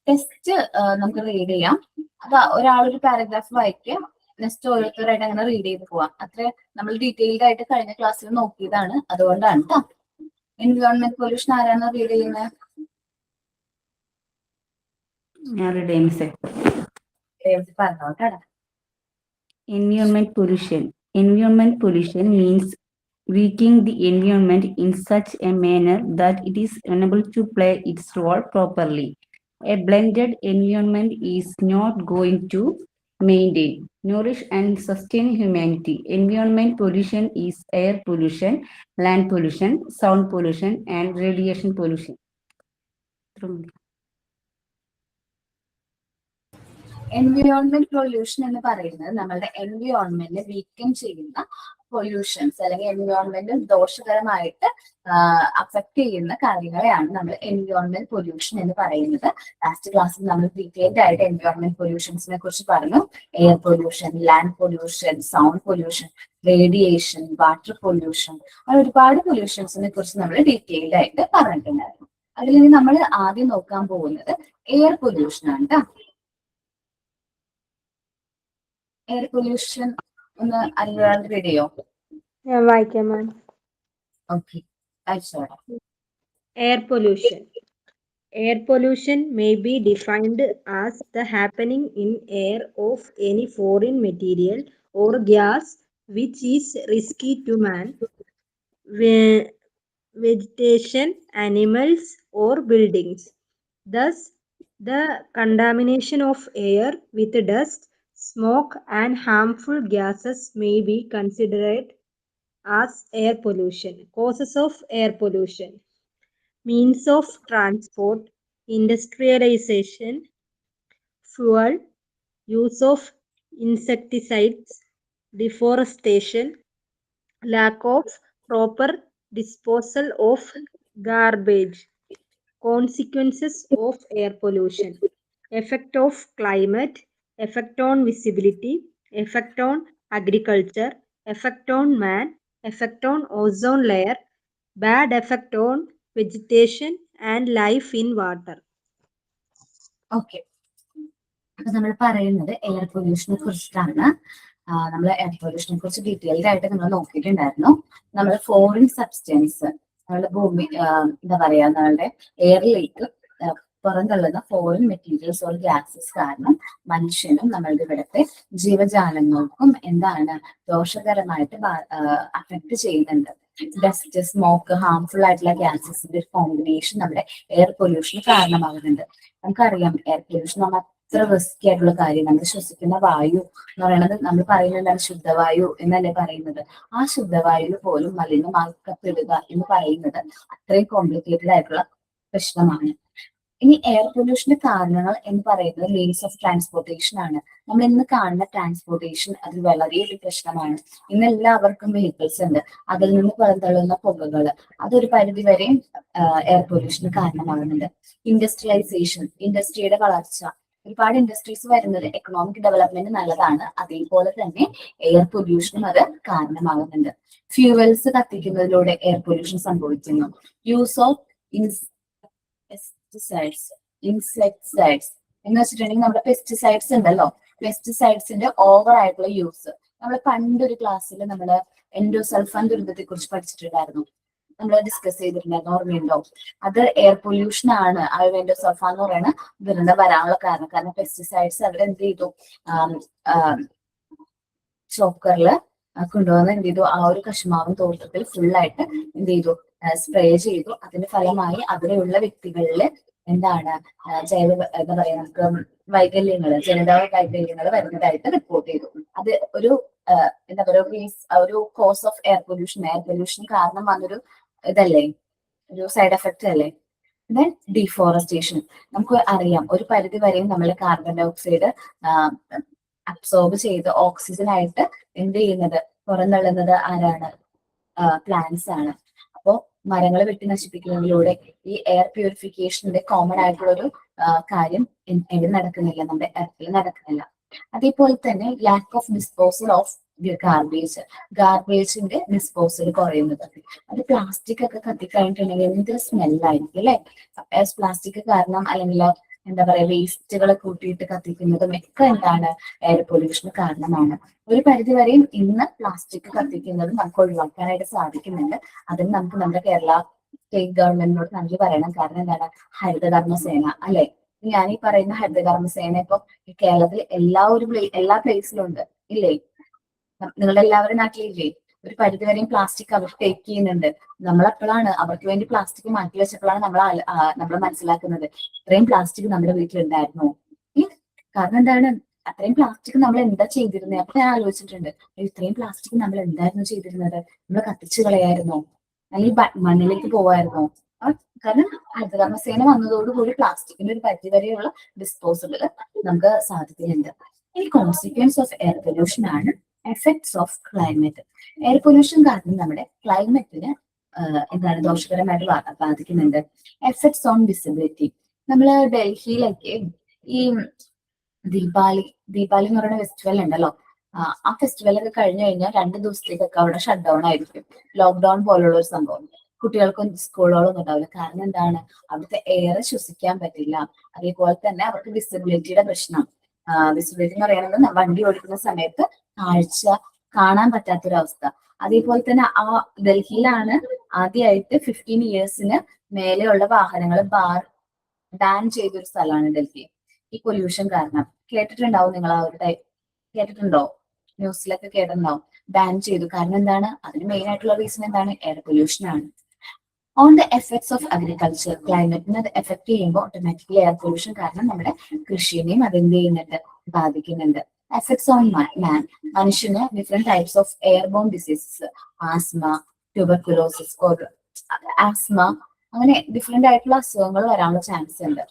ടെസ്റ്റ് നമുക്ക് റീഡ് ചെയ്യാം. അപ്പൊ ഒരാളൊരു പാരഗ്രാഫ് വായിക്കാം, നെക്സ്റ്റ് ഓരോരുത്തരായിട്ട് അങ്ങനെ റീഡ് ചെയ്ത് പോവാം. അത്ര നമ്മൾ ഡീറ്റെയിൽഡ് ആയിട്ട് കഴിഞ്ഞ ക്ലാസ്സിൽ നോക്കിയതാണ്, അതുകൊണ്ടാണ് കേട്ടോ. എൻവയോൺമെന്റ് പൊല്യൂഷൻ ആരാണ് റീഡ് ചെയ്യുന്നത്? ഞാൻ റീഡ് ചെയ്യാം മിസ്സേ. പറഞ്ഞോ കേട്ടോ. Environment pollution. Environment pollution means weakening the environment in such a manner that it is unable to play its role properly. A blended environment is not going to maintain, nourish, and sustain humanity. Environment pollution is air pollution, land pollution, sound pollution, and radiation pollution. Environment pollution എന്ന് പറയുന്നത് നമ്മളുടെ എൻവയോൺമെന്റിനെ വീക്കം ചെയ്യുന്ന pollutions അല്ലെങ്കിൽ environment ദോഷകരമായിട്ട് affect ചെയ്യുന്ന കാര്യങ്ങളെയാണ് നമ്മൾ environment pollution എന്ന് പറയുന്നത്. ലാസ്റ്റ് ക്ലാസ്സിൽ നമ്മൾ ഡീറ്റെയിൽഡ് ആയിട്ട് എൻവയോൺമെന്റ് പൊല്യൂഷൻസിനെ കുറിച്ച് പറഞ്ഞു. Air pollution, land pollution, sound pollution, radiation, water pollution, അങ്ങനെ ഒരുപാട് പൊല്യൂഷൻസിനെ കുറിച്ച് നമ്മൾ ഡീറ്റെയിൽഡ് ആയിട്ട് പറഞ്ഞിട്ടുണ്ടായിരുന്നു. അതിൽ ഇനി നമ്മൾ ആദ്യം നോക്കാൻ പോകുന്നത് എയർ പൊല്യൂഷൻ ആണ് കേട്ടോ. എയർ പൊല്യൂഷൻ ഒന്ന് അനുരാഗ് റീഡ് ചെയ്യോ? ഞാൻ വായിക്കാം മാം. Okay, അയച്ചോടാം. Air pollution. Air pollution may be defined as the happening in air of any foreign material or gas which is risky to man, vegetation, animals, or buildings. Thus, the contamination of air with dust, smoke, and harmful gases may be considered as air pollution. Causes of air pollution: means of transport, industrialization, fuel, use of insecticides, deforestation, lack of proper disposal of garbage. Consequences of air pollution: effect of climate, effect on visibility, effect on agriculture, effect on man, effect on ozone layer, bad effect on vegetation and life in water. Okay, അപ്പൊ നമ്മൾ പറയുന്നത് air പൊല്യൂഷനെ കുറിച്ചിട്ടാണ്. നമ്മൾ air പൊല്യൂഷനെ കുറിച്ച് detailed ആയിട്ട് നമ്മൾ നോക്കിയിട്ടുണ്ടായിരുന്നു. നമ്മൾ foreign substance നമ്മളുടെ ഭൂമി എന്താ പറയാ നമ്മളുടെ എയറിലേക്ക് പുറന്തള്ളുന്ന ഫോറിൻ മെറ്റീരിയൽസ് ഓർ ഗ്യാസസ് കാരണം മനുഷ്യനും നമ്മളുടെ ഇവിടുത്തെ ജീവജാലങ്ങൾക്കും എന്താണ് ദോഷകരമായിട്ട് അഫക്ട് ചെയ്യുന്നുണ്ട്. ഡസ്റ്റ്, സ്മോക്ക്, ഹാർംഫുൾ ആയിട്ടുള്ള ഗ്യാസസിന്റെ കോമ്പിനേഷൻ നമ്മുടെ എയർ പൊല്യൂഷന് കാരണമാകുന്നുണ്ട്. നമുക്കറിയാം എയർ പൊല്യൂഷൻ നമ്മൾ അത്ര റിസ്കി ആയിട്ടുള്ള കാര്യം. നമ്മൾ ശ്വസിക്കുന്ന വായു എന്ന് പറയുന്നത് നമ്മൾ പറയുന്നത് ശുദ്ധവായു എന്നല്ലേ പറയുന്നത്. ആ ശുദ്ധവായു പോലും മലിനമാക്കപ്പെടുക എന്ന് പറയുന്നത് അത്രയും കോംപ്ലിക്കേറ്റഡ് ആയിട്ടുള്ള പ്രശ്നമാണ്. ഇനി എയർ പൊല്യൂഷന്റെ കാരണങ്ങൾ എന്ന് പറയുന്നത് മീൻസ് ഓഫ് ട്രാൻസ്പോർട്ടേഷൻ ആണ്. നമ്മൾ ഇന്ന് കാണുന്ന ട്രാൻസ്പോർട്ടേഷൻ അത് വളരെയൊരു പ്രശ്നമാണ്. ഇന്ന് എല്ലാവർക്കും വെഹിക്കിൾസ് ഉണ്ട്. അതിൽ നിന്ന് പുറന്തള്ളുന്ന പുകകൾ അതൊരു പരിധി വരെ എയർ പൊല്യൂഷന് കാരണമാകുന്നുണ്ട്. ഇൻഡസ്ട്രിയലൈസേഷൻ, ഇൻഡസ്ട്രിയുടെ വളർച്ച, ഒരുപാട് ഇൻഡസ്ട്രീസ് വരുന്നത് എക്കണോമിക് ഡെവലപ്മെന്റ് നല്ലതാണ്. അതേപോലെ തന്നെ എയർ പൊല്യൂഷനും അത് കാരണമാകുന്നുണ്ട്. ഫ്യൂവൽസ് കത്തിക്കുന്നതിലൂടെ എയർ പൊല്യൂഷൻ സംഭവിക്കുന്നു. യൂസ് ഓഫ് ഇൻസെക്ടിസൈഡ്സ് എന്ന് വെച്ചിട്ടുണ്ടെങ്കിൽ നമ്മുടെ പെസ്റ്റിസൈഡ്സ് ഉണ്ടല്ലോ, പെസ്റ്റിസൈഡ്സിന്റെ ഓവർ ആയിട്ടുള്ള യൂസ്. നമ്മൾ പണ്ടൊരു ക്ലാസ്സിൽ നമ്മൾ എൻഡോസൾഫാൻ ദുരന്തത്തെ കുറിച്ച് പഠിച്ചിട്ടുണ്ടായിരുന്നു, നമ്മൾ ഡിസ്കസ് ചെയ്തിട്ടുണ്ടായിരുന്നു, ഓർമ്മയുണ്ടോ? അത് എയർ പൊല്യൂഷൻ ആണ്. ആ എൻഡോസൾഫാൻ എന്ന് പറയുന്ന ദുരന്തം വരാനുള്ള കാരണം. കാരണം പെസ്റ്റിസൈഡ്സ് അവരെന്ത് ചെയ്തു, ചോക്കറിൽ കൊണ്ടുവന്ന് എന്ത് ചെയ്തു, ആ ഒരു കശുമാവും തോട്ടത്തിൽ ഫുള്ളായിട്ട് എന്ത് ചെയ്തു, സ്പ്രേ ചെയ്തു. അതിന്റെ ഫലമായി അവിടെയുള്ള വ്യക്തികളിൽ എന്താണ് ജൈവ എന്താ പറയാ, നമുക്ക് ജനിതക വൈകല്യങ്ങൾ വരുന്നതായിട്ട് റിപ്പോർട്ട് ചെയ്തു. അത് ഒരു എന്താ പറയുക, ഒരു കോസ് ഓഫ് എയർ പൊല്യൂഷൻ കാരണം വന്നൊരു ഇതല്ലേ, ഒരു സൈഡ് എഫക്റ്റ് അല്ലേ. Then deforestation. നമുക്ക് അറിയാം ഒരു പരിധി വരെയും നമ്മൾ കാർബൺ ഡൈ ഓക്സൈഡ് അബ്സോർബ് ചെയ്ത് ഓക്സിജൻ ആയിട്ട് എന്ത് ചെയ്യുന്നത്, പുറന്തള്ളുന്നത് ആരാണ്? പ്ലാന്റ്സ് ആണ്. അപ്പോ മരങ്ങൾ വെട്ടി നശിപ്പിക്കുന്നതിലൂടെ ഈ എയർ പ്യൂരിഫിക്കേഷന്റെ കോമൺ ആയിട്ടുള്ള ഒരു കാര്യം എവിടെ നടക്കുന്നില്ല, നമ്മുടെ എർത്തിൽ നടക്കുന്നില്ല. അതേപോലെ തന്നെ ലാക്ക് ഓഫ് ഡിസ്പോസൽ ഓഫ് ഗാർബേജിന്റെ ഡിസ്പോസൽ കുറയുന്നത്. അത് പ്ലാസ്റ്റിക് ഒക്കെ കത്തിക്കഴിഞ്ഞിട്ടുണ്ടെങ്കിൽ എന്തൊരു സ്മെല്ലായിരിക്കും അല്ലെ. പ്ലാസ്റ്റിക് കാരണം അല്ലെങ്കിൽ എന്താ പറയാ, വേസ്റ്റുകൾ കൂട്ടിയിട്ട് കത്തിക്കുന്നതും ഒക്കെ എന്താണ്, എയർ പൊല്യൂഷന് കാരണമാണ്. ഒരു പരിധിവരെയും ഇന്ന് പ്ലാസ്റ്റിക് കത്തിക്കുന്നത് നമുക്ക് ഒഴിവാക്കാനായിട്ട് സാധിക്കുന്നുണ്ട്. അതിന് നമുക്ക് നമ്മുടെ കേരള സ്റ്റേറ്റ് ഗവൺമെന്റിനോട് നന്ദി പറയണം. കാരണം എന്താണ്, ഹരിതകർമ്മസേന അല്ലെ. ഞാൻ ഈ പറയുന്ന ഹരിതകർമ്മസേന ഇപ്പൊ കേരളത്തിൽ എല്ലാ പ്ലേസിലും ഉണ്ട് ഇല്ലേ? നിങ്ങളുടെ എല്ലാവരും നാട്ടിലില്ലേ? ഒരു പരിധിവരെയും പ്ലാസ്റ്റിക് അവർ ടേക്ക് ചെയ്യുന്നുണ്ട്. നമ്മളെപ്പോഴാണ് അവർക്ക് വേണ്ടി പ്ലാസ്റ്റിക് മാറ്റി വെച്ചപ്പോഴാണ് നമ്മൾ മനസ്സിലാക്കുന്നത് ഇത്രയും പ്ലാസ്റ്റിക് നമ്മുടെ വീട്ടിലുണ്ടായിരുന്നു. കാരണം എന്താണ്, അത്രയും പ്ലാസ്റ്റിക് നമ്മൾ എന്താ ചെയ്തിരുന്നത്? അപ്പൊ ഞാൻ ആലോചിച്ചിട്ടുണ്ട്, ഇത്രയും പ്ലാസ്റ്റിക് നമ്മൾ എന്തായിരുന്നു ചെയ്തിരുന്നത്? നമ്മൾ കത്തിച്ചു കളയായിരുന്നോ, അല്ലെങ്കിൽ മണ്ണിലേക്ക് പോവായിരുന്നോ? കാരണം ഹരിതകർമ്മസേന വന്നതോടുകൂടി പ്ലാസ്റ്റിക്കിന്റെ ഒരു പരിധി വരെയുള്ള ഡിസ്പോസബിൾ നമുക്ക് സാധിക്കുന്നുണ്ട്. ഇനി കോൺസിക്വൻസ് ഓഫ് എയർ പൊല്യൂഷൻ ആണ് effects of climate. Air pollution കാരണം നമ്മുടെ ക്ലൈമറ്റിന് എന്താണ് ദോഷകരമായിട്ട് ബാധിക്കുന്നുണ്ട്. Effects on visibility. നമ്മൾ ഡൽഹിയിലൊക്കെ ഈ ദീപാവലി എന്ന് പറയുന്ന ഫെസ്റ്റിവൽ ഉണ്ടല്ലോ, ആ ഫെസ്റ്റിവൽ ഒക്കെ കഴിഞ്ഞു കഴിഞ്ഞാൽ 2 ദിവസത്തേക്കൊക്കെ അവിടെ ഷട്ട് ഡൗൺ ആയിരിക്കും. ലോക്ക്ഡൌൺ പോലുള്ള ഒരു സംഭവം. കുട്ടികൾക്കും സ്കൂളുകളൊന്നും ഉണ്ടാവില്ല. കാരണം എന്താണ്, അവിടുത്തെ എയർ ശ്വസിക്കാൻ പറ്റില്ല. അതേപോലെ തന്നെ അവർക്ക് വിസിബിലിറ്റിയുടെ പ്രശ്നം. വിസിബിലിറ്റി എന്ന് പറയുന്നത് വണ്ടി ഓടിക്കുന്ന സമയത്ത് കാഴ്ച കാണാൻ പറ്റാത്തൊരവസ്ഥ. അതേപോലെ തന്നെ ആ ഡൽഹിയിലാണ് ആദ്യമായിട്ട് 15 ഇയേഴ്സിന് മേലെയുള്ള വാഹനങ്ങൾ ബാൻ ചെയ്തൊരു സ്ഥലമാണ് ഡൽഹി, ഈ പൊല്യൂഷൻ കാരണം. കേട്ടിട്ടുണ്ടാവും നിങ്ങൾ, കേട്ടിട്ടുണ്ടോ? ന്യൂസിലൊക്കെ കേട്ടിട്ടുണ്ടാവും. ബാൻ ചെയ്തു. കാരണം എന്താണ്, അതിന് മെയിൻ ആയിട്ടുള്ള റീസൺ എന്താണ്, എയർ പൊല്യൂഷൻ ആണ്. On the effects of agriculture. ക്ലൈമറ്റിനെ അത് എഫക്ട് ചെയ്യുമ്പോൾ ഓട്ടോമാറ്റിക്കലി എയർ പൊല്യൂഷൻ കാരണം നമ്മുടെ കൃഷിയെയും അതെന്ത് ചെയ്യുന്നുണ്ട്, ബാധിക്കുന്നുണ്ട്. Effects on man. മനുഷ്യന് different types of airborne diseases, asthma, tuberculosis, asthma, അങ്ങനെ ഡിഫറെന്റ് ആയിട്ടുള്ള അസുഖങ്ങൾ വരാനുള്ള ചാൻസ് ഉണ്ട്.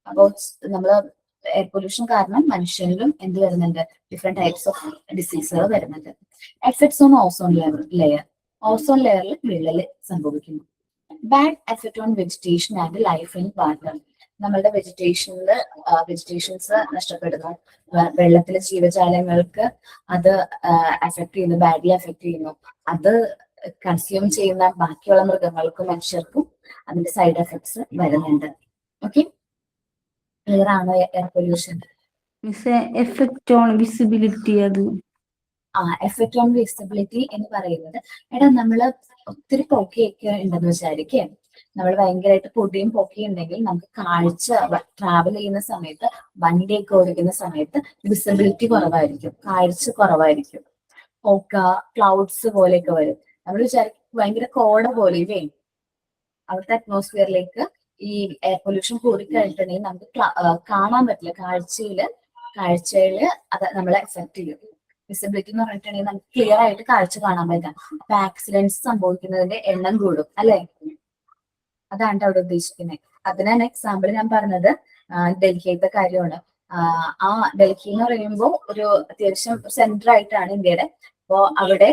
അപ്പോൾ നമ്മള് എയർ പൊല്യൂഷൻ കാരണം മനുഷ്യനിലും എന്ത് വരുന്നുണ്ട്, ഡിഫറെന്റ് ടൈപ്സ് ഓഫ് ഡിസീസുകൾ വരുന്നുണ്ട്. Effects on ozone layer. Ozone ലെയറിൽ വിള്ളൽ സംഭവിക്കുന്നു. Bad effect on vegetation and life in water. നമ്മളുടെ വെജിറ്റേഷൻസ് നഷ്ടപ്പെടുന്നു. വെള്ളത്തിലെ ജീവജാലങ്ങൾക്ക് അത് എഫക്ട് ചെയ്യുന്നു, ബാഡ്ലി എഫക്ട് ചെയ്യുന്നു. അത് കൺസ്യൂം ചെയ്യുന്ന ബാക്കിയുള്ള മൃഗങ്ങൾക്കും മനുഷ്യർക്കും അതിന്റെ സൈഡ് എഫക്ട്സ് വരുന്നുണ്ട്. ഓക്കെ, ക്ലിയർ ആണോ air pollution? Effect on visibility. അത് എഫക്ട് ഓൺ വിസിബിലിറ്റി എന്ന് പറയുന്നത്, എടാ നമ്മള് ഒത്തിരി പൊക്കയൊക്കെ ഉണ്ടെന്ന് വിചാരിക്കേ, നമ്മൾ ഭയങ്കരമായിട്ട് പൊടിയും പൊക്കയും ഉണ്ടെങ്കിൽ നമുക്ക് കാഴ്ച, ട്രാവൽ ചെയ്യുന്ന സമയത്ത്, വണ്ടിയൊക്കെ ഓടിക്കുന്ന സമയത്ത് വിസിബിലിറ്റി കുറവായിരിക്കും, കാഴ്ച കുറവായിരിക്കും. പൊക്ക, ക്ലൗഡ്സ് പോലെയൊക്കെ വരും. നമ്മൾ വിചാരിക്കും ഭയങ്കര കോട പോലെ ഇല്ലേ. അവിടുത്തെ അറ്റ്മോസ്ഫിയറിലേക്ക് ഈ എയർ പൊല്യൂഷൻ കൂടിക്കഴിഞ്ഞിട്ടുണ്ടെങ്കിൽ നമുക്ക് കാണാൻ പറ്റില്ല. കാഴ്ചയില് അത് നമ്മളെ എഫക്ട് ചെയ്യും. വിസിബിലിറ്റി എന്ന് പറഞ്ഞിട്ടുണ്ടെങ്കിൽ നമുക്ക് ക്ലിയർ ആയിട്ട് കാഴ്ച കാണാൻ പറ്റാം. അപ്പൊ ആക്സിഡന്റ്സ് സംഭവിക്കുന്നതിന്റെ എണ്ണം കൂടും അല്ലെ. അതാണ് അവിടെ ഉദ്ദേശിക്കുന്നത്. അതിനാണ് എക്സാമ്പിൾ ഞാൻ പറഞ്ഞത് ഡൽഹിയിലത്തെ കാര്യമാണ്. ആ ഡൽഹി എന്ന് പറയുമ്പോൾ ഒരു അത്യാവശ്യം സെന്റർ ആയിട്ടാണ് ഇന്ത്യയുടെ. അപ്പോ അവിടെ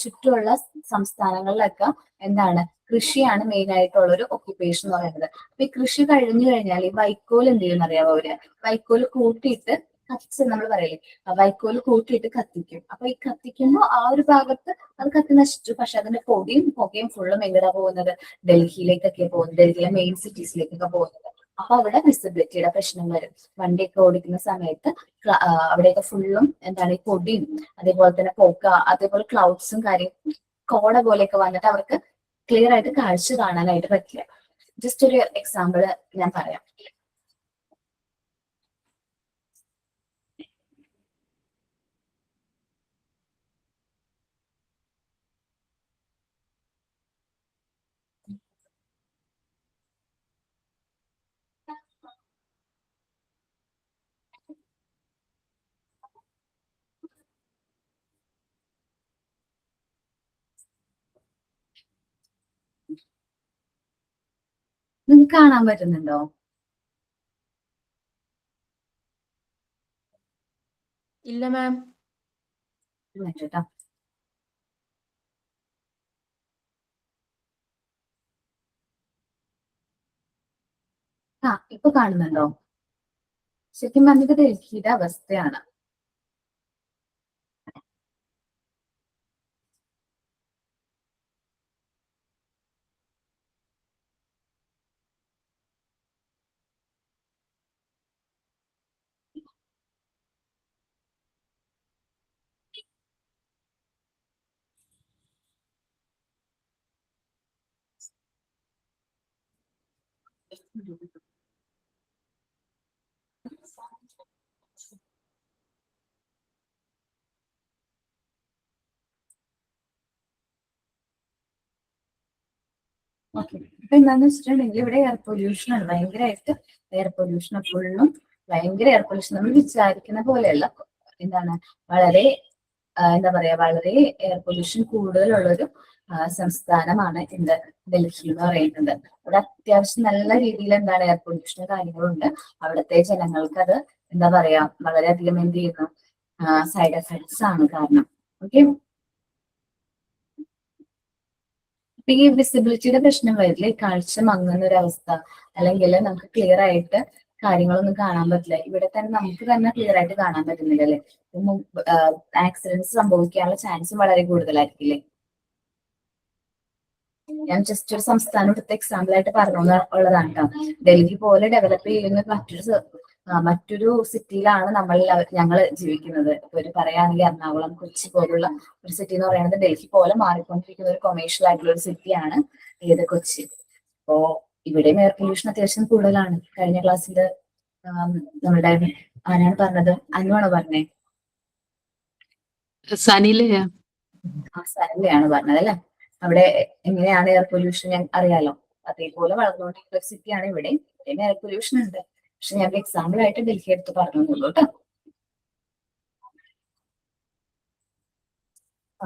ചുറ്റുമുള്ള സംസ്ഥാനങ്ങളിലൊക്കെ എന്താണ്, കൃഷിയാണ് മെയിൻ ആയിട്ടുള്ള ഒരു ഒക്യുപ്പേഷൻ എന്ന് പറയുന്നത്. അപ്പൊ ഈ കൃഷി കഴിഞ്ഞു കഴിഞ്ഞാൽ ഈ വൈക്കോൽ എന്ത് ചെയ്യുന്ന അറിയാമോ അവര്? വൈക്കോൽ കൂട്ടിയിട്ട് കത്തിച്ച്, നമ്മൾ പറയില്ലേ, വൈക്കോൽ കൂട്ടിയിട്ട് കത്തിക്കും. അപ്പൊ ഈ കത്തിക്കുമ്പോൾ ആ ഒരു ഭാഗത്ത് അത് കത്തി നശിച്ചു. പക്ഷെ അതിന്റെ പുകയും ഫുള്ളും എങ്ങടാ പോകുന്നത്? ഡൽഹിയിലേക്കൊക്കെ പോകുന്നത്, ഡൽഹിയിലെ മെയിൻ സിറ്റീസിലേക്കൊക്കെ പോകുന്നത്. അപ്പൊ അവിടെ വിസിബിലിറ്റിയുടെ പ്രശ്നം വരും. വണ്ടിയൊക്കെ ഓടിക്കുന്ന സമയത്ത് അവിടെയൊക്കെ ഫുള്ളും എന്താണ് ഈ പൊടിയും അതേപോലെ തന്നെ പോക്ക അതേപോലെ ക്ലൗഡ്സും കാര്യം കോട പോലെയൊക്കെ വന്നിട്ട് അവർക്ക് ക്ലിയർ ആയിട്ട് കാഴ്ച കാണാനായിട്ട് പറ്റില്ല. ജസ്റ്റ് ഒരു എക്സാമ്പിൾ ഞാൻ പറയാം. നിങ്ങൾക്ക് കാണാൻ പറ്റുന്നുണ്ടോ? ഇല്ല മാം. കേട്ടോ. ഇപ്പൊ കാണുന്നുണ്ടോ? ശരിക്കും പറഞ്ഞത് ഡൽഹിയുടെ അവസ്ഥയാണ്. ഓക്കെ, ഇപ്പൊ എന്താന്ന് വെച്ചിട്ടുണ്ടെങ്കിൽ ഇവിടെ എയർ പൊല്യൂഷൻ ആണ് ഭയങ്കരമായിട്ട്. എയർ പൊല്യൂഷൻ ഫുള്ളും ഭയങ്കര എയർ പൊല്യൂഷൻ. നമ്മൾ വിചാരിക്കുന്ന പോലെയല്ല. എന്താണ് വളരെ എന്താ പറയാ വളരെ എയർ പൊല്യൂഷൻ കൂടുതലുള്ളൊരു സംസ്ഥാനമാണ് ഡൽഹി എന്ന് പറയുന്നത്. അവിടെ അത്യാവശ്യം നല്ല രീതിയിൽ എന്താണ് എയർ പൊല്യൂഷനും കാര്യങ്ങളുണ്ട്. അവിടുത്തെ ജനങ്ങൾക്ക് അത് എന്താ പറയാ വളരെയധികം എന്ത് ചെയ്യുന്നു സൈഡ് എഫക്ട്സ് ആണ് കാരണം. ഓക്കെ, അപ്പൊ ഈ വിസിബിലിറ്റിയുടെ പ്രശ്നം വരില്ല, കാഴ്ച മങ്ങുന്ന ഒരു അവസ്ഥ, അല്ലെങ്കിൽ നമുക്ക് ക്ലിയർ ആയിട്ട് കാര്യങ്ങളൊന്നും കാണാൻ പറ്റില്ല. ഇവിടെ തന്നെ നമുക്ക് തന്നെ ക്ലിയർ ആയിട്ട് കാണാൻ പറ്റുന്നില്ല അല്ലെ? ആക്സിഡന്റ്സ് സംഭവിക്കാനുള്ള ചാൻസും വളരെ കൂടുതലായിരിക്കില്ലേ? ഞാൻ ജസ്റ്റ് ഒരു സംസ്ഥാനം എടുത്ത എക്സാമ്പിൾ ആയിട്ട് പറഞ്ഞു ഉള്ളതാണ് കേട്ടോ. ഡൽഹി പോലെ ഡെവലപ്പ് ചെയ്യുന്ന മറ്റൊരു സിറ്റിയിലാണ് ഞങ്ങൾ ജീവിക്കുന്നത്. ഇപ്പൊ ഒരു പറയുകയാണെങ്കിൽ എറണാകുളം, കൊച്ചി പോലുള്ള ഒരു സിറ്റി എന്ന് പറയുന്നത് ഡൽഹി പോലെ മാറിക്കൊണ്ടിരിക്കുന്ന ഒരു കൊമേഴ്ഷ്യൽ ആയിട്ടുള്ള ഒരു സിറ്റിയാണ് കൊച്ചി. അപ്പോ ഇവിടെയും എയർ പൊല്യൂഷൻ അത്യാവശ്യം കൂടുതലാണ്. കഴിഞ്ഞ ക്ലാസ്സിൽ നമ്മുടെ ആരാണ് പറഞ്ഞത്? അനുവാണോ പറഞ്ഞേ? സനിലയാണ് പറഞ്ഞത് അല്ലെ. അവിടെ എങ്ങനെയാണ് എയർ പൊല്യൂഷൻ ഞാൻ അറിയാലോ. അതേപോലെ വളർന്നുകൊണ്ടിരിക്കുന്ന ഒരു സിറ്റിയാണ് ഇവിടെ. ഇവിടെയും എയർ പൊല്യൂഷൻ ഉണ്ട്. പക്ഷെ ഞാൻ എക്സാമ്പിൾ ആയിട്ട് ഡൽഹി എടുത്ത് പറഞ്ഞുള്ളൂ കേട്ടോ.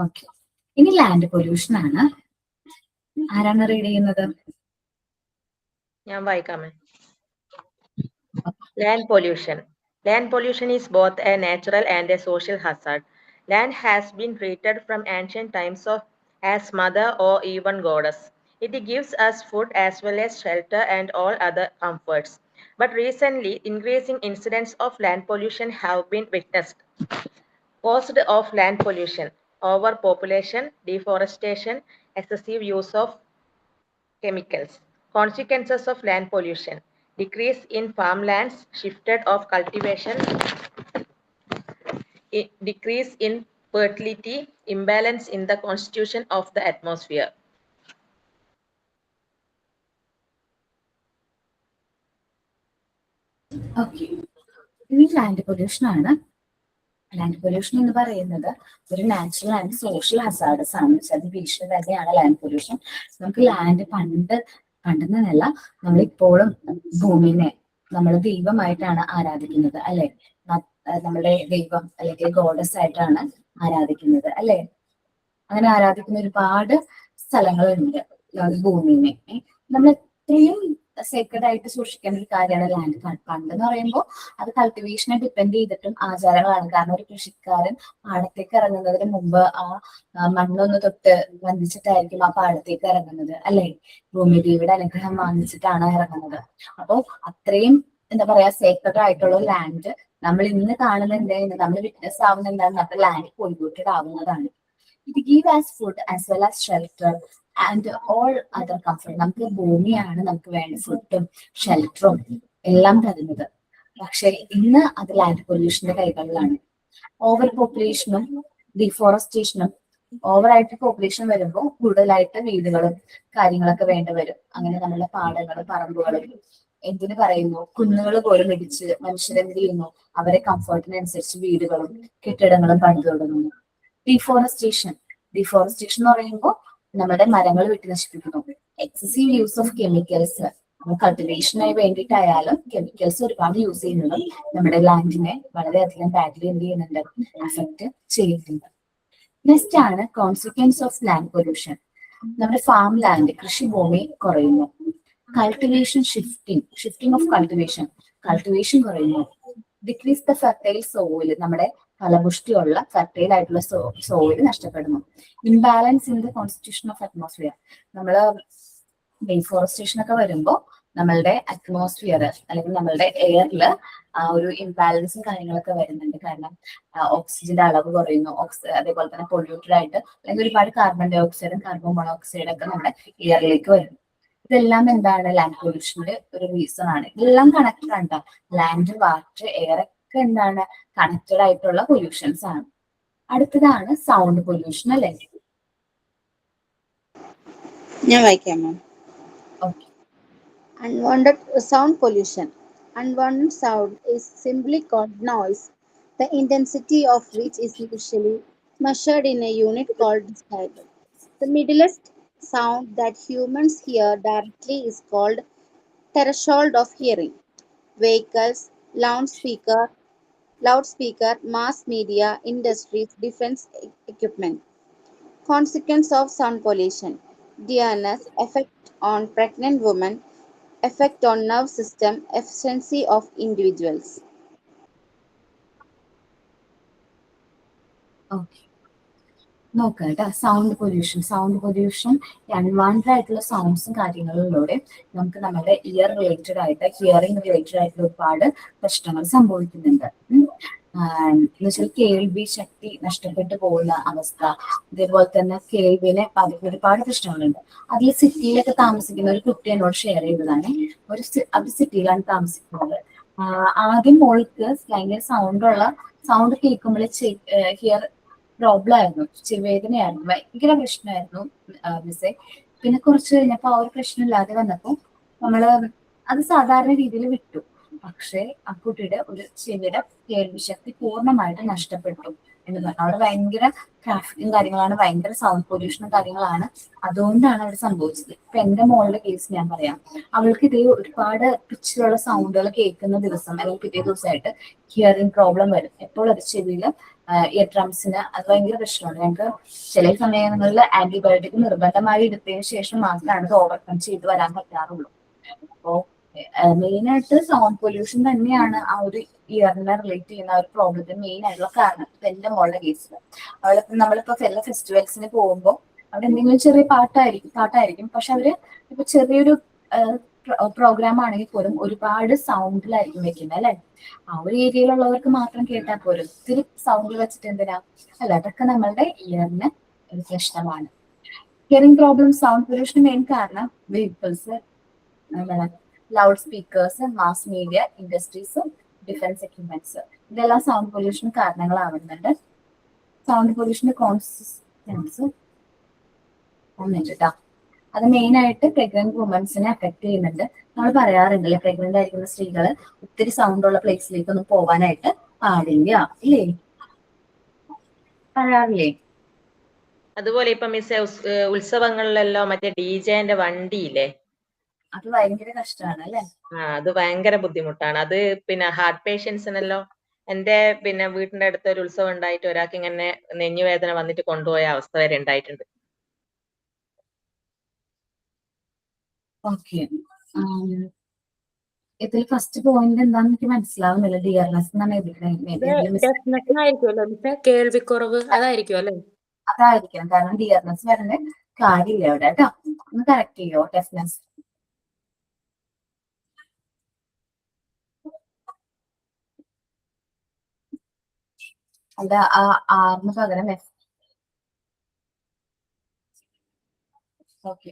ഓക്കെ, ഇനി ലാൻഡ് പൊല്യൂഷൻ ആണ്. ആരാണ് റീഡ് ചെയ്യുന്നത്? ഞാൻ വായിക്കാമേ. Land pollution. Land pollution is both a natural and a social hazard. Land has been treated from ancient times as mother or even goddess. It gives us food as well as shelter and all other comforts. But recently, increasing incidents of land pollution have been witnessed. Cause of land pollution: overpopulation, deforestation, excessive use of chemicals. Consequences of land pollution: decrease in farmlands, shifted of cultivation, decrease in fertility, imbalance in the constitution of the atmosphere. Okay, ഇനി land pollution ആണ്. Land pollution എന്ന് പറയുന്നത് ഒരു natural and social hazardous ആണ്. അത് ഭീഷണി തന്നെയാണ് land pollution. നമുക്ക് ലാൻഡ് പണ്ടെന്നല്ല, നമ്മളിപ്പോഴും ഭൂമിനെ നമ്മൾ ദൈവമായിട്ടാണ് ആരാധിക്കുന്നത് അല്ലെ? നമ്മുടെ ദൈവം അല്ലെങ്കിൽ ഗോഡസ് ആയിട്ടാണ് ആരാധിക്കുന്നത് അല്ലെ? അങ്ങനെ ആരാധിക്കുന്ന ഒരുപാട് സ്ഥലങ്ങളുണ്ട് ഭൂമിനെ. നമ്മൾ എത്രയും സേക്രഡ് ആയിട്ട് സൂക്ഷിക്കേണ്ട ഒരു കാര്യമാണ് ലാൻഡ്. പണ്ടെന്ന് പറയുമ്പോൾ അത് കൾട്ടിവേഷനെ ഡിപ്പെൻഡ് ചെയ്തിട്ടും ആചാരങ്ങളാണ്. കാരണം ഒരു കൃഷിക്കാരൻ പാടത്തേക്ക് ഇറങ്ങുന്നതിന് മുമ്പ് ആ മണ്ണൊന്ന് തൊട്ട് വന്ദിച്ചിട്ടായിരിക്കും ആ പാടത്തേക്ക് ഇറങ്ങുന്നത് അല്ലെ? ഭൂമിദേവിയുടെ അനുഗ്രഹം വാങ്ങിച്ചിട്ടാണ് ഇറങ്ങുന്നത്. അപ്പോൾ അത്രയും എന്താ പറയാ സേക്രഡ് ആയിട്ടുള്ള ലാൻഡ് നമ്മൾ ഇന്ന് കാണുന്നുണ്ട്, നമ്മൾ വിറ്റ്നസ് ആവുന്ന എന്താണ്? നമ്മുടെ ലാൻഡ് പൊല്യൂട്ടഡ് ആവുന്നതാണ്. It gives us food as well as shelter and all other comfort. നമുക്ക് ഭൂമിയാണ് നമുക്ക് വേണ്ട ഫുഡും ഷെൽട്ടറും എല്ലാം തരുന്നത്. പക്ഷെ ഇന്ന് അത് ലാൻഡ് പൊല്യൂഷന്റെ കൈകളിലാണ്. ഓവർ പോപ്പുലേഷനും ഡിഫോറസ്റ്റേഷനും, ഓവറായിട്ട് പോപ്പുലേഷൻ വരുമ്പോൾ കൂടുതലായിട്ട് വീടുകളും കാര്യങ്ങളൊക്കെ വേണ്ടി വരും. അങ്ങനെ നമ്മുടെ പാടങ്ങളും പറമ്പുകളും എന്തിനു പറയുന്നു, കുന്നുകൾ പോലും ഇടിച്ച് മനുഷ്യരെന്ത് ചെയ്യുന്നു, അവരെ കംഫർട്ടിനനുസരിച്ച് വീടുകളും കെട്ടിടങ്ങളും പണിതു തുടങ്ങുന്നു. ഡിഫോറസ്റ്റേഷൻ എന്ന് പറയുമ്പോൾ നമ്മുടെ മരങ്ങൾ വെട്ടി നശിപ്പിക്കുന്നു. എക്സസീവ് യൂസ് ഓഫ് കെമിക്കൽസ്, കൾട്ടിവേഷനായി വേണ്ടിയിട്ടായാലും കെമിക്കൽസ് ഒരുപാട് യൂസ് ചെയ്യുന്നത് നമ്മുടെ ലാൻഡിനെ വളരെയധികം ബാഡ്ലി എന്ത് ചെയ്യുന്നുണ്ട്, അഫക്റ്റ് ചെയ്യുന്നുണ്ട്. നെക്സ്റ്റ് ആണ് കോൺസിക്വൻസ് ഓഫ് ലാൻഡ് പൊല്യൂഷൻ. നമ്മുടെ ഫാം ലാൻഡ്, കൃഷിഭൂമി കുറയുന്നു. കൾട്ടിവേഷൻ ഷിഫ്റ്റിംഗ് ഓഫ് കൾട്ടിവേഷൻ കുറയുന്നു. ഡിക്രീസ് ദ ഫെർട്ടൈൽ സോയിൽ, നമ്മുടെ ഫലപുഷ്ടിയുള്ള ഫെർട്ടൈൽ ആയിട്ടുള്ള സോയിൽ നഷ്ടപ്പെടുന്നു. Imbalance in the constitution of atmosphere, നമ്മള് ഡീഫോറസ്റ്റേഷൻ ഒക്കെ വരുമ്പോൾ നമ്മളുടെ അറ്റ്മോസ്ഫിയർ അല്ലെങ്കിൽ നമ്മളുടെ എയറിൽ ഒരു ഇംബാലൻസും കാര്യങ്ങളൊക്കെ വരുന്നുണ്ട്. കാരണം ഓക്സിജന്റെ അളവ് കുറയുന്നു, അതേപോലെ തന്നെ പൊല്യൂട്ടഡ് ആയിട്ട് അല്ലെങ്കിൽ ഒരുപാട് കാർബൺ ഡൈ ഓക്സൈഡും കാർബൺ മോണോക്സൈഡും ഒക്കെ നമ്മുടെ എയറിലേക്ക് വരുന്നു. ഇതെല്ലാം എന്താണ്, ലാൻഡ് പൊല്യൂഷന്റെ ഒരു റീസൺ ആണ്. ഇതെല്ലാം കണക്റ്റഡ് ആണ്. ലാൻഡ്, വാട്ടർ, എയർ ഒക്കെ എന്താണ്, കണക്റ്റഡ് ആയിട്ടുള്ള പൊല്യൂഷൻസ് ആണ്. അടുത്തതാണ് സൗണ്ട് പൊല്യൂഷൻ അല്ലേ? ഞാൻ വായിക്കാം മാം. Okay. Unwanted sound pollution. Unwanted sound is simply called noise, the intensity of which is usually measured in a unit called decibel. The middlest sound that humans hear directly is called threshold of hearing. Vehicles, loudspeaker, mass media, industries, defense equipment. Consequence of sound pollution: deafness, effect on pregnant women, effect on nerve system, efficiency of individuals. Okay, നോക്കാം കേട്ടോ. Sound pollution unwanted ആയിട്ടുള്ള സൗണ്ട്സും കാര്യങ്ങളിലൂടെ നമുക്ക് നമ്മുടെ hearing related ആയിട്ടുള്ള ഒരുപാട് പ്രശ്നങ്ങൾ സംഭവിക്കുന്നുണ്ട്. എന്നുവെച്ചാൽ കേൾവി ശക്തി നഷ്ടപ്പെട്ടു പോകുന്ന അവസ്ഥ, അതേപോലെ തന്നെ കേൾവിനെ ബാധിക്കുന്ന ഒരുപാട് പ്രശ്നങ്ങളുണ്ട്. അതിൽ സിറ്റിയിലൊക്കെ താമസിക്കുന്ന ഒരു കുട്ടി എന്നോട് ഷെയർ ചെയ്തതാണ്. അവർ സിറ്റിയിലാണ് താമസിക്കുന്നത്. ആദ്യം മോൾക്ക് ഭയങ്കര സൗണ്ട് കേൾക്കുമ്പോഴേ ഹിയർ പ്രോബ്ലം ആയിരുന്നു, ചെവിവേദനയായിരുന്നു, ഭയങ്കര പ്രശ്നമായിരുന്നു മിസ്സേ. പിന്നെ കുറച്ച് കഴിഞ്ഞപ്പോ ആ ഒരു പ്രശ്നം ഇല്ലാതെ വന്നപ്പോ നമ്മള് അത് സാധാരണ രീതിയിൽ വിട്ടു. പക്ഷെ ആ കുട്ടിയുടെ ഒരു ചെവിയുടെ കേൾവിശക്തി പൂർണ്ണമായിട്ട് നഷ്ടപ്പെട്ടു എന്ന് പറഞ്ഞു. അവിടെ ഭയങ്കര ട്രാഫിക്കും കാര്യങ്ങളാണ്, ഭയങ്കര സൗണ്ട് പൊല്യൂഷനും കാര്യങ്ങളാണ്. അതുകൊണ്ടാണ് അവിടെ സംഭവിച്ചത്. ഇപ്പൊ എന്റെ മോളുടെ കേസ് ഞാൻ പറയാം. അവൾക്ക് ഇതേ ഒരുപാട് പിച്ചിലുള്ള സൗണ്ടുകൾ കേൾക്കുന്ന ദിവസം അല്ലെങ്കിൽ പിറ്റേ ദിവസമായിട്ട് ഹിയറിംഗ് പ്രോബ്ലം വരും. എപ്പോൾ അത് ചെവിയില് ഇയർ ഡ്രംസിന് അത് ഭയങ്കര പ്രശ്നമാണ്. ഞങ്ങൾക്ക് ചില സമയങ്ങളിൽ ആന്റിബയോട്ടിക് നിർബന്ധമായി എടുത്തതിന് ശേഷം മാത്രമാണ് ഇത് ഓവർകം ചെയ്ത് വരാൻ പറ്റാറുള്ളൂ. അപ്പോ മെയിൻ ആയിട്ട് സൗണ്ട് പൊല്യൂഷൻ തന്നെയാണ് ആ ഒരു ഇയറിനെ റിലേറ്റ് ചെയ്യുന്ന ഒരു പ്രോബ്ലത്തിന് മെയിൻ ആയിട്ടുള്ള കാരണം. ഇപ്പൊ എന്റെ മോളുടെ കേസിൽ നമ്മളിപ്പോ എല്ലാ ഫെസ്റ്റിവൽസിന് പോകുമ്പോൾ അവിടെ എന്തെങ്കിലും ചെറിയ പാട്ടായിരിക്കും. പക്ഷെ അവര് ഇപ്പൊ ചെറിയൊരു പ്രോഗ്രാം ആണെങ്കിൽ പോലും ഒരുപാട് സൗണ്ടിലായിരിക്കും വെക്കുന്നത് അല്ലെ. ആ ഒരു ഏരിയയിലുള്ളവർക്ക് മാത്രം കേട്ടാൽ പോലും ഒത്തിരി സൗണ്ടിൽ വെച്ചിട്ട് എന്തിനാ, അല്ല അതൊക്കെ നമ്മളുടെ ഇയറിന് ഒരു പ്രശ്നമാണ്. Hearing problem, sound pollution main കാരണം vehicles, loud speakers, mass media, industries, defence equipments, ഇതെല്ലാം സൗണ്ട് പൊല്യൂഷൻ കാരണങ്ങളാവുന്നുണ്ട്. സൗണ്ട് പൊല്യൂഷന്റെ കോൺസിക്വൻസ് കേട്ടോ, അത് മെയിൻ ആയിട്ട് പ്രഗ്നന്റ് വുമൻസിനെ അഫക്ട് ചെയ്യുന്നുണ്ട്. നമ്മൾ പറയാറുണ്ടല്ലേ, പ്രഗ്നന്റ് ആയിരിക്കുന്ന സ്ത്രീകള് ഒത്തിരി സൗണ്ട് ഉള്ള പ്ലേസിലേക്ക് ഒന്നും പോകാനായിട്ട് പാടില്ല, ഇല്ലേ? പറയാറില്ലേ? അതുപോലെ ഇപ്പൊ മിസ് ഉത്സവങ്ങളിലെല്ലാം മറ്റേ ഡിജെന്റെ വണ്ടിയില്ലേ, അത് ഭയങ്കര കഷ്ടമാണ് അല്ലെ. അത് ഭയങ്കര ബുദ്ധിമുട്ടാണ്. അത് പിന്നെ ഹാർട്ട് പേഷ്യൻസിനല്ലോ, എന്റെ പിന്നെ വീടിന്റെ അടുത്ത് ഒരു ഉത്സവം ഉണ്ടായിട്ട് ഒരാൾക്ക് ഇങ്ങനെ നെഞ്ഞുവേദന വന്നിട്ട് കൊണ്ടുപോയ അവസ്ഥ വരെ ഉണ്ടായിട്ടുണ്ട്. ഓക്കെ, ഇതിൽ ഫസ്റ്റ് പോയിന്റ് എന്താന്ന് എനിക്ക് മനസ്സിലാവുന്നില്ല. ഡിയർനെസ് എന്നാണ് ഡെഫ്നെസ് കേൾവിക്കുറവ് അതായിരിക്കും അല്ലെ. അതായിരിക്കണം, കാരണം ഡിയർനെസ് വരേണ്ട കാര്യമില്ല അവിടെ കേട്ടോ. ഒന്ന് കറക്റ്റ് ചെയ്യോ ഡെഫ്നെസ്? അല്ല, ആറിന് പകരം ഓക്കെ.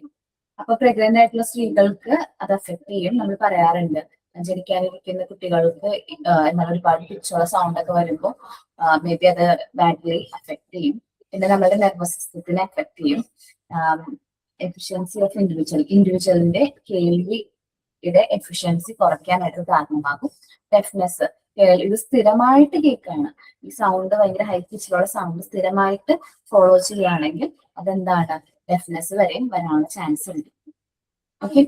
അപ്പൊ പ്രഗ്നന്റ് ആയിട്ടുള്ള സ്ത്രീകൾക്ക് അത് അഫക്ട് ചെയ്യും. നമ്മൾ പറയാറുണ്ട് ജനിക്കാനിരിക്കുന്ന കുട്ടികൾക്ക് എന്നാൽ ഒരുപാട് പിച്ചുള്ള സൗണ്ട് ഒക്കെ വരുമ്പോൾ മേ ബി അത് ബാഡ്ലി അഫക്ട് ചെയ്യും. പിന്നെ നമ്മുടെ നെർവസ് സിസ്റ്റത്തിനെ അഫക്ട് ചെയ്യും. എഫിഷ്യൻസി ഓഫ് ഇൻഡിവിജ്വലിന്റെ കേൾവിയുടെ എഫിഷ്യൻസി കുറയ്ക്കാനായിട്ട് കാരണമാകും. ഡെഫ്നെസ്, ഇത് സ്ഥിരമായിട്ട് കേൾക്കുകയാണ്, ഈ സൗണ്ട് ഭയങ്കര ഹൈ പിച്ചിലുള്ള സൗണ്ട് സ്ഥിരമായിട്ട് ഫോളോ ചെയ്യുകയാണെങ്കിൽ അതെന്താണ്, ഡെഫ്നെസ് വരെയും വരാനുള്ള ചാൻസ് ഉണ്ട്. ഓക്കെ,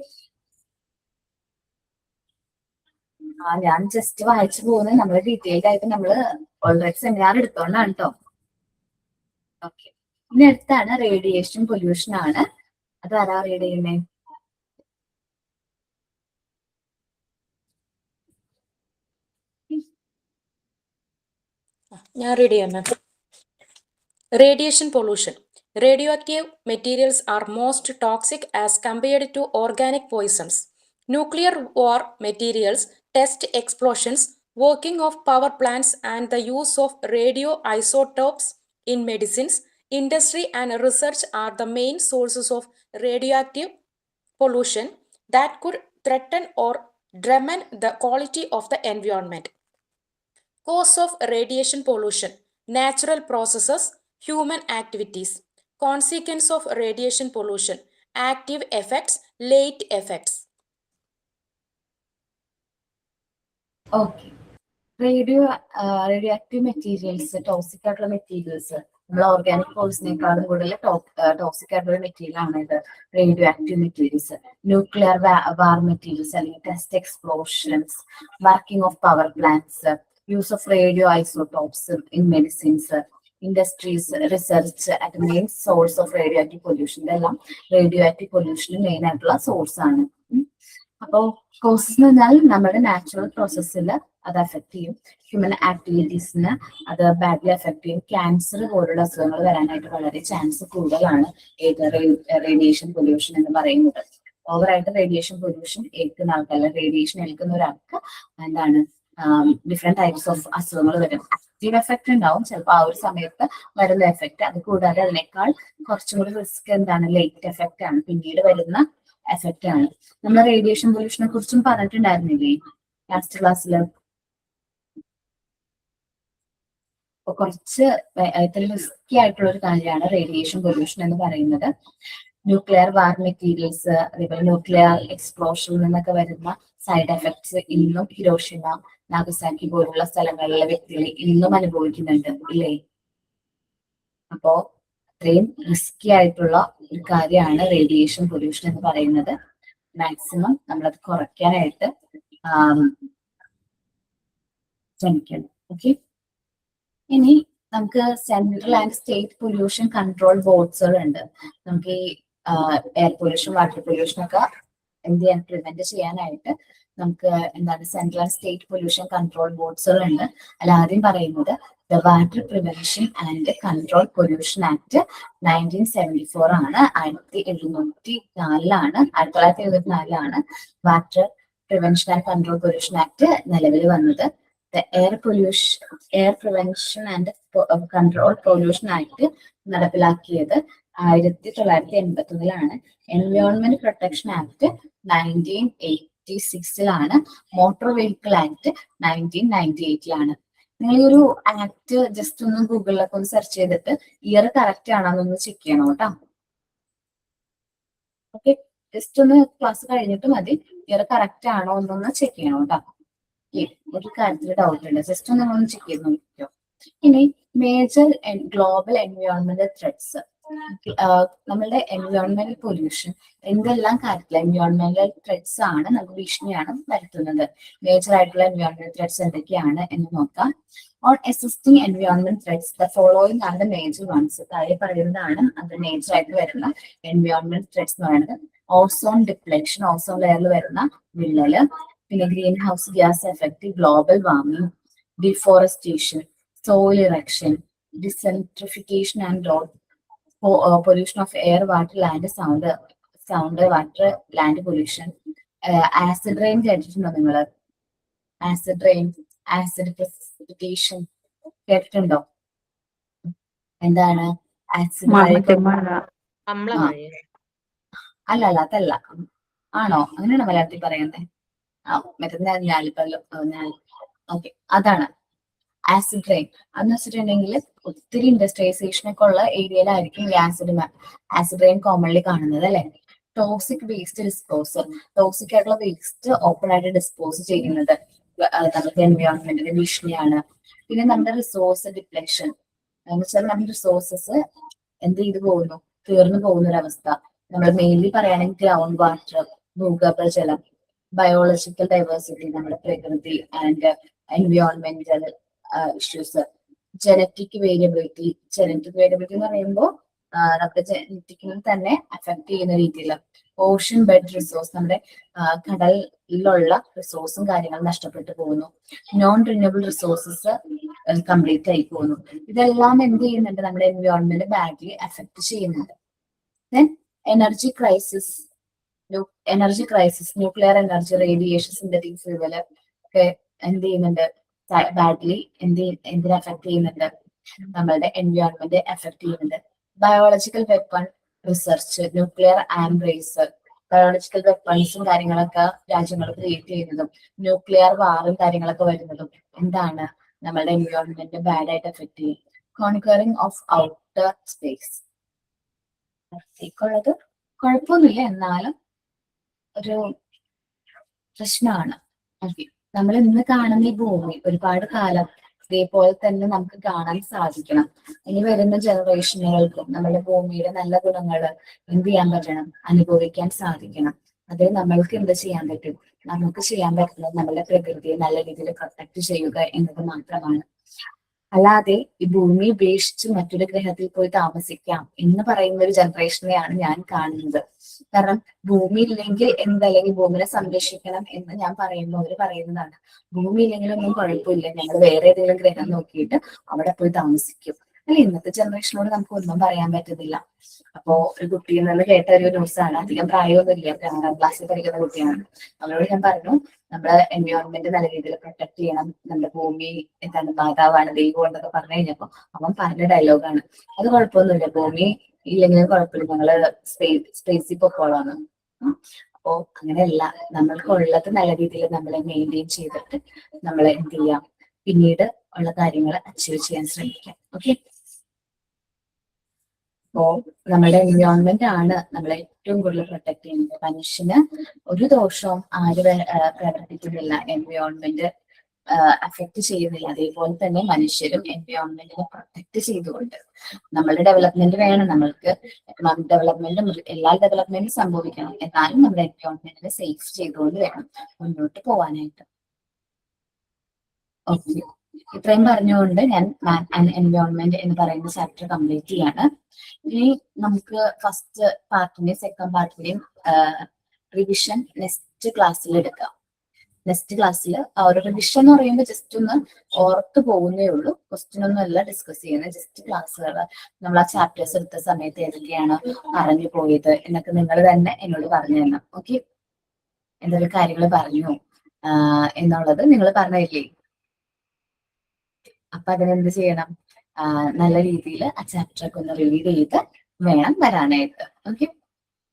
ഞാൻ ജസ്റ്റ് വായിച്ചു പോകുന്നത് നമ്മൾ ഡീറ്റെയിൽഡ് ആയിട്ട് നമ്മൾ ഓൾറെഡി സെമിനാർ എടുത്തോണ്ടാണ് കേട്ടോ. ഓക്കെ, ഇനി അടുത്താണ് റേഡിയേഷൻ പൊല്യൂഷൻ ആണ്. അത് ആരാ റീഡ് ചെയ്യുന്നേ? ഞാൻ റീഡ് ചെയ്യാം മാം. Radiation pollution. Radioactive materials are most toxic as compared to organic poisons. Nuclear war materials, test explosions, working of power plants, and the use of radioisotopes in medicines, industry, and research are the main sources of radioactive pollution that could threaten or determine the quality of the environment. Cause of radiation pollution: natural processes, human activities. Consequence of radiation pollution: active effects, late effects. Okay, radio active materials, toxic ആയിട്ടുള്ള materials, നമ്മൾ organic പോയിസിനേക്കാളും കൂടുതൽ toxic ആയിട്ടുള്ള material ആണ് ഇത് radio active materials. Nuclear വാർ materials അല്ലെങ്കിൽ test explosions, working of power plants, use of radioisotopes in medicines, industries, research at the main source of radioactive pollution. ഇതെല്ലാം radioactive pollution main ആയിട്ടുള്ള source ആണ്. അപ്പോൾ causes എന്ന് പറഞ്ഞാൽ നമ്മുടെ നാച്ചുറൽ പ്രോസസ്സിൽ അത് അഫക്ട് ചെയ്യും. ഹ്യൂമൻ ആക്ടിവിറ്റീസിന് അത് ബാഡ്ലി അഫക്ട് ചെയ്യും. ക്യാൻസർ പോലുള്ള അസുഖങ്ങൾ വരാനായിട്ട് വളരെ ചാൻസ് കൂടുതലാണ് ഏത് റേഡിയേഷൻ പൊല്യൂഷൻ എന്ന് പറയുന്നത്. ഓവറായിട്ട് റേഡിയേഷൻ പൊല്യൂഷൻ ഏൽക്കുന്ന ആൾക്കാർ, റേഡിയേഷൻ ഏൽക്കുന്ന ഒരാൾക്ക് എന്താണ് ഡിഫറെന്റ് ടൈപ്സ് ഓഫ് അസുഖങ്ങൾ വരും. ആക്റ്റീവ് എഫക്ട് ഉണ്ടാവും ചിലപ്പോൾ ആ ഒരു സമയത്ത് വരുന്ന എഫക്ട്. അത് കൂടാതെ അതിനേക്കാൾ കുറച്ചും കൂടി റിസ്ക് എന്താണ്, ലേറ്റ് എഫക്ട് ആണ്, പിന്നീട് വരുന്ന എഫക്ട് ആണ്. നമ്മൾ റേഡിയേഷൻ പൊല്യൂഷനെ കുറിച്ചും പറഞ്ഞിട്ടുണ്ടായിരുന്നില്ലേ ലാസ്റ്റ് ക്ലാസ്സിൽ? അപ്പൊ കുറച്ച് റിസ്കി ആയിട്ടുള്ള ഒരു കാര്യമാണ് റേഡിയേഷൻ പൊല്യൂഷൻ എന്ന് പറയുന്നത്. ന്യൂക്ലിയർ വാർ മെറ്റീരിയൽസ്, അതേപോലെ ന്യൂക്ലിയർ എക്സ്പ്ലോഷനിൽ നിന്നൊക്കെ വരുന്ന സൈഡ് എഫക്ട്സ് ഇന്നും ഹിരോഷിമ, നാഗസാക്കി പോലുള്ള സ്ഥലങ്ങളിലെ വ്യക്തികൾ ഇന്നും അനുഭവിക്കുന്നുണ്ട് ഇല്ലേ? അപ്പോ അത്രയും റിസ്കി ആയിട്ടുള്ള ഒരു കാര്യമാണ് റേഡിയേഷൻ പൊല്യൂഷൻ എന്ന് പറയുന്നത്. മാക്സിമം നമ്മളത് കുറയ്ക്കാനായിട്ട് ശ്രമിക്കണം. ഓക്കെ, ഇനി നമുക്ക് central and state pollution control ബോർഡ്സുകൾ ഉണ്ട്. നമുക്ക് ഈ എയർ പൊല്യൂഷൻ, വാട്ടർ പൊല്യൂഷൻ ഒക്കെ എന്ത് ചെയ്യാൻ, പ്രിവെന്റ് ചെയ്യാനായിട്ട് നമുക്ക് എന്താണ് central and state pollution control ബോർഡ്സുകൾ ഉണ്ട്. അതിൽ ആദ്യം പറയുന്നത് the water prevention and control pollution act 1974 ആണ്. 1974 water prevention and control pollution act നിലവിൽ വന്നത്. Air prevention and control pollution act നടപ്പിലാക്കിയത് 1981 environment protection act 1986 motor vehicle act 1998 നിങ്ങൾ ഈ ഒരു ആക്ട് ജസ്റ്റ് ഒന്ന് ഗൂഗിളിലൊക്കെ ഒന്ന് സെർച്ച് ചെയ്തിട്ട് ഇയർ കറക്റ്റ് ആണോന്നൊന്ന് ചെക്ക് ചെയ്യണം കേട്ടോ. ഓക്കെ, ജസ്റ്റ് ഒന്ന് ക്ലാസ് കഴിഞ്ഞിട്ട് മതി, ഇയർ കറക്റ്റ് ആണോ എന്നൊന്ന് ചെക്ക് ചെയ്യണം കേട്ടോ. ഒരു കാര്യത്തിൽ ഡൗട്ട് ഉണ്ട്, ജസ്റ്റ് ഒന്ന് നമ്മളൊന്ന് ചെക്ക് ചെയ്ത് നോക്കിയോ. ഇനി മേജർ ഗ്ലോബൽ എൻവയോൺമെന്റൽ ത്രെറ്റ്സ്, നമ്മളുടെ എൻവയോൺമെന്റൽ പൊല്യൂഷൻ എന്തെല്ലാം കാര്യത്തിൽ എൻവയോൺമെന്റൽ ത്രെറ്റ്സ് ആണ് നമുക്ക് ഭീഷണിയാണ് വരുത്തുന്നത്. മേജർ ആയിട്ടുള്ള എൻവയോൺമെന്റൽ ത്രെറ്റ്സ് എന്തൊക്കെയാണ് എന്ന് നോക്കാം. On assisting environment threats the following ആണ് ദ മേജർ വൺസ്. താഴെ പറയുന്നതാണ് അത് മേജർ ആയിട്ട് വരുന്ന എൻവയോൺമെന്റ് ത്രെറ്റ്സ് എന്ന് പറയുന്നത്. ഓസോൺ ഡിപ്ലക്ഷൻ, ഓസോൺ ലെയറിൽ വരുന്ന വിള്ളല്. പിന്നെ green house gas effect, global warming, deforestation, soil erection, desertification and pollution of air, water, land, sound, water, land pollution, acid rain കേട്ടിട്ടുണ്ടോ നിങ്ങൾ? ആസിഡ് റെയിൻ, ആസിഡ് precipitation കേട്ടിട്ടുണ്ടോ? എന്താണ് ആസിഡ്? അല്ല അതല്ല. ആണോ? അങ്ങനെയാണോ മലയാളത്തിൽ പറയുന്നത്? മറ്റേ ഞാലിപ്പല്ലോ, ഓക്കെ, അതാണ് ആസിഡ് റെയിൻ. അതെന്ന് വെച്ചിട്ടുണ്ടെങ്കിൽ ഒത്തിരി ഇൻഡസ്ട്രിയലൈസേഷൻ ഒക്കെ ഉള്ള ഏരിയയിലായിരിക്കും ഈ ആസിഡ് റെയിൻ കോമൺലി കാണുന്നത്, അല്ലെ? ടോക്സിക് വേസ്റ്റ് ഡിസ്പോസൽ, ടോക്സിക് ആയിട്ടുള്ള വേസ്റ്റ് ഓപ്പൺ ആയിട്ട് ഡിസ്പോസ് ചെയ്യുന്നത് നമുക്ക് എൻവയോൺമെന്റിന് ഭീഷണിയാണ്. പിന്നെ നമ്മുടെ റിസോഴ്സ് ഡിപ്ലഷൻ എന്ന് വെച്ചാൽ നമ്മുടെ റിസോഴ്സസ് എന്ത് ചെയ്തു പോകുന്നു, തീർന്നു പോകുന്ന ഒരവസ്ഥ. നമ്മൾ മെയിൻലി പറയുകയാണെങ്കിൽ ഗ്രൗണ്ട് വാട്ടർ, ഭൂഗർഭജലം, ബയോളജിക്കൽ ഡൈവേഴ്സിറ്റി, നമ്മുടെ പ്രകൃതി ആൻഡ് എൻവയോൺമെന്റൽ issues, genetic variability. Genetic variability എന്ന് പറയുമ്പോൾ നമ്മുടെ ജനറ്റിക്കിനെ തന്നെ അഫക്ട് ചെയ്യുന്ന രീതിയിൽ ഓഷൻ ബെഡ് റിസോഴ്സ്, നമ്മുടെ കടലിലുള്ള റിസോഴ്സും കാര്യങ്ങളും നഷ്ടപ്പെട്ടു പോകുന്നു. നോൺ റിന്യൂവബിൾ റിസോഴ്സസ് കംപ്ലീറ്റ് ആയി പോകുന്നു. ഇതെല്ലാം എന്ത് ചെയ്യുന്നുണ്ട്, നമ്മുടെ എൻവയോൺമെന്റ് ബാഡ്ലി അഫക്ട് ചെയ്യുന്നുണ്ട്. Then energy crisis, nuclear energy, radiation, synthetic fuel ഒക്കെ എന്ത് ചെയ്യുന്നുണ്ട്, ബാഡ്ലി എന്തിനെ അഫക്ട് ചെയ്യുന്നുണ്ട്, നമ്മളുടെ എൻവയോൺമെന്റ് അഫക്ട് ചെയ്യുന്നുണ്ട്. Biological weapon research, nuclear arms race, biological വെപ്പൺസും കാര്യങ്ങളൊക്കെ രാജ്യങ്ങൾ ക്രിയേറ്റ് ചെയ്യുന്നതും ന്യൂക്ലിയർ വാറും കാര്യങ്ങളൊക്കെ വരുന്നതും എന്താണ്, നമ്മളുടെ എൻവയോൺമെന്റ് ബാഡ് ആയിട്ട് എഫക്ട് ചെയ്യും. കോൺക്വറിങ് ഓഫ് ഔട്ടർ സ്പേസ്, ഉള്ളത് കുഴപ്പമൊന്നുമില്ല, എന്നാലും ഒരു പ്രശ്നമാണ്. നമ്മൾ ഇന്ന് കാണുന്ന ഈ ഭൂമി ഒരുപാട് കാലം ഇതേപോലെ തന്നെ നമുക്ക് കാണാൻ സാധിക്കണം. ഇനി വരുന്ന ജനറേഷനുകൾക്കും നമ്മുടെ ഭൂമിയുടെ നല്ല ഗുണങ്ങൾ എന്ത് ചെയ്യാൻ പറ്റണം, അനുഭവിക്കാൻ സാധിക്കണം. അത് നമ്മൾക്ക് എന്ത് ചെയ്യാൻ പറ്റും, നമുക്ക് ചെയ്യാൻ പറ്റുന്നത് നമ്മുടെ പ്രകൃതിയെ നല്ല രീതിയിൽ പ്രൊട്ടക്ട് ചെയ്യുക എന്നത് മാത്രമാണ്. അല്ലാതെ ഈ ഭൂമി ഉപേക്ഷിച്ച് മറ്റൊരു ഗ്രഹത്തിൽ പോയി താമസിക്കാം എന്ന് പറയുന്ന ഒരു ജനറേഷനെയാണ് ഞാൻ കാണുന്നത്. കാരണം ഭൂമി ഇല്ലെങ്കിൽ എന്തല്ലെങ്കിൽ ഭൂമിനെ സംരക്ഷിക്കണം എന്ന് ഞാൻ പറയുമ്പോൾ അവര് പറയുന്നതാണ്, ഭൂമി ഇല്ലെങ്കിലും ഒന്നും കുഴപ്പമില്ല, ഞങ്ങൾ വേറെ ഏതെങ്കിലും ഗ്രഹം നോക്കിയിട്ട് അവിടെ പോയി താമസിക്കും. അല്ല, ഇന്നത്തെ ജനറേഷനോട് നമുക്ക് ഒന്നും പറയാൻ പറ്റുന്നില്ല. അപ്പോ ഒരു കുട്ടിയിൽ നിന്ന് കേട്ട ഒരു ന്യൂസാണ്, അധികം പ്രായമൊന്നുമില്ല, 2ാം ക്ലാസ്സിൽ പഠിക്കുന്ന കുട്ടിയാണ്. അവരോട് ഞാൻ പറഞ്ഞു, നമ്മുടെ എൻവയോൺമെന്റ് നല്ല രീതിയിൽ പ്രൊട്ടക്ട് ചെയ്യണം, നമ്മുടെ ഭൂമി എന്താണ് മാതാവാണ്, ദൈവം എന്നൊക്കെ പറഞ്ഞു കഴിഞ്ഞപ്പോ അവൻ പറഞ്ഞ ഡയലോഗാണ്, അത് കുഴപ്പമൊന്നുമില്ല, ഭൂമി ഇല്ലെങ്കിലും കുഴപ്പമില്ല, ഞങ്ങള് സ്പേസിൽ പൊക്കോളാണ്. അപ്പോ അങ്ങനെയല്ല, നമ്മൾക്ക് ഉള്ളത് നല്ല രീതിയിൽ നമ്മളെ മെയിൻറ്റെയിൻ ചെയ്തിട്ട് നമ്മളെ എന്ത് ചെയ്യാം, പിന്നീട് ഉള്ള കാര്യങ്ങൾ അച്ചീവ് ചെയ്യാൻ ശ്രമിക്കാം. ഓക്കെ, അപ്പോ നമ്മുടെ എൻവയോൺമെന്റ് ആണ് നമ്മളെ ഏറ്റവും കൂടുതൽ പ്രൊട്ടക്ട് ചെയ്യുന്നത്. മനുഷ്യന് ഒരു ദോഷവും പ്രവർത്തിക്കുന്നില്ല, എൻവയോൺമെന്റ് അഫക്ട് ചെയ്യുന്നില്ല. അതേപോലെ തന്നെ മനുഷ്യരും എൻവയോൺമെന്റിനെ പ്രൊട്ടക്ട് ചെയ്തുകൊണ്ട് നമ്മളുടെ ഡെവലപ്മെന്റ് വേണം. നമ്മൾക്ക് എക്കണോമിക് ഡെവലപ്മെന്റും എല്ലാ ഡെവലപ്മെന്റും സംഭവിക്കണം, എന്നാലും നമ്മുടെ എൻവയോൺമെന്റിനെ സേഫ് ചെയ്തുകൊണ്ട് വേണം മുന്നോട്ട് പോവാനായിട്ട്. ഓക്കെ, ഇത്രയും പറഞ്ഞുകൊണ്ട് ഞാൻ എൻവയോൺമെന്റ് എന്ന് പറയുന്ന ചാപ്റ്റർ കംപ്ലീറ്റ് ചെയ്യാണ്. ഇനി നമുക്ക് ഫസ്റ്റ് പാർട്ടിന്റെയും സെക്കൻഡ് പാർട്ടിന്റെയും റിവിഷൻ നെക്സ്റ്റ് ക്ലാസ്സിൽ എടുക്കാം. നെക്സ്റ്റ് ക്ലാസ്സിൽ ഒരു റിവിഷൻ എന്ന് പറയുമ്പോൾ ജസ്റ്റ് ഒന്ന് ഓർത്ത് പോകുന്നേ ഉള്ളൂ, ക്വസ്റ്റ്യൻ ഒന്നും അല്ല ഡിസ്കസ് ചെയ്യുന്നത്. ജസ്റ്റ് ക്ലാസ്സുകൾ നമ്മൾ ആ ചാപ്റ്റേഴ്സ് എടുത്ത സമയത്ത് ഏതൊക്കെയാണ് പറഞ്ഞു പോയത് എന്നൊക്കെ നിങ്ങൾ തന്നെ എന്നോട് പറഞ്ഞു തരണം. ഓക്കെ, എന്തൊക്കെ കാര്യങ്ങൾ പറഞ്ഞു എന്നുള്ളത് നിങ്ങൾ പറഞ്ഞില്ലേ. അപ്പൊ അതിനെന്ത് ചെയ്യണം, നല്ല രീതിയിൽ ആ ചാപ്റ്റർ ഒക്കെ ഒന്ന് റീഡ് ചെയ്ത് വേണം വരാനായിട്ട്. ഓക്കെ,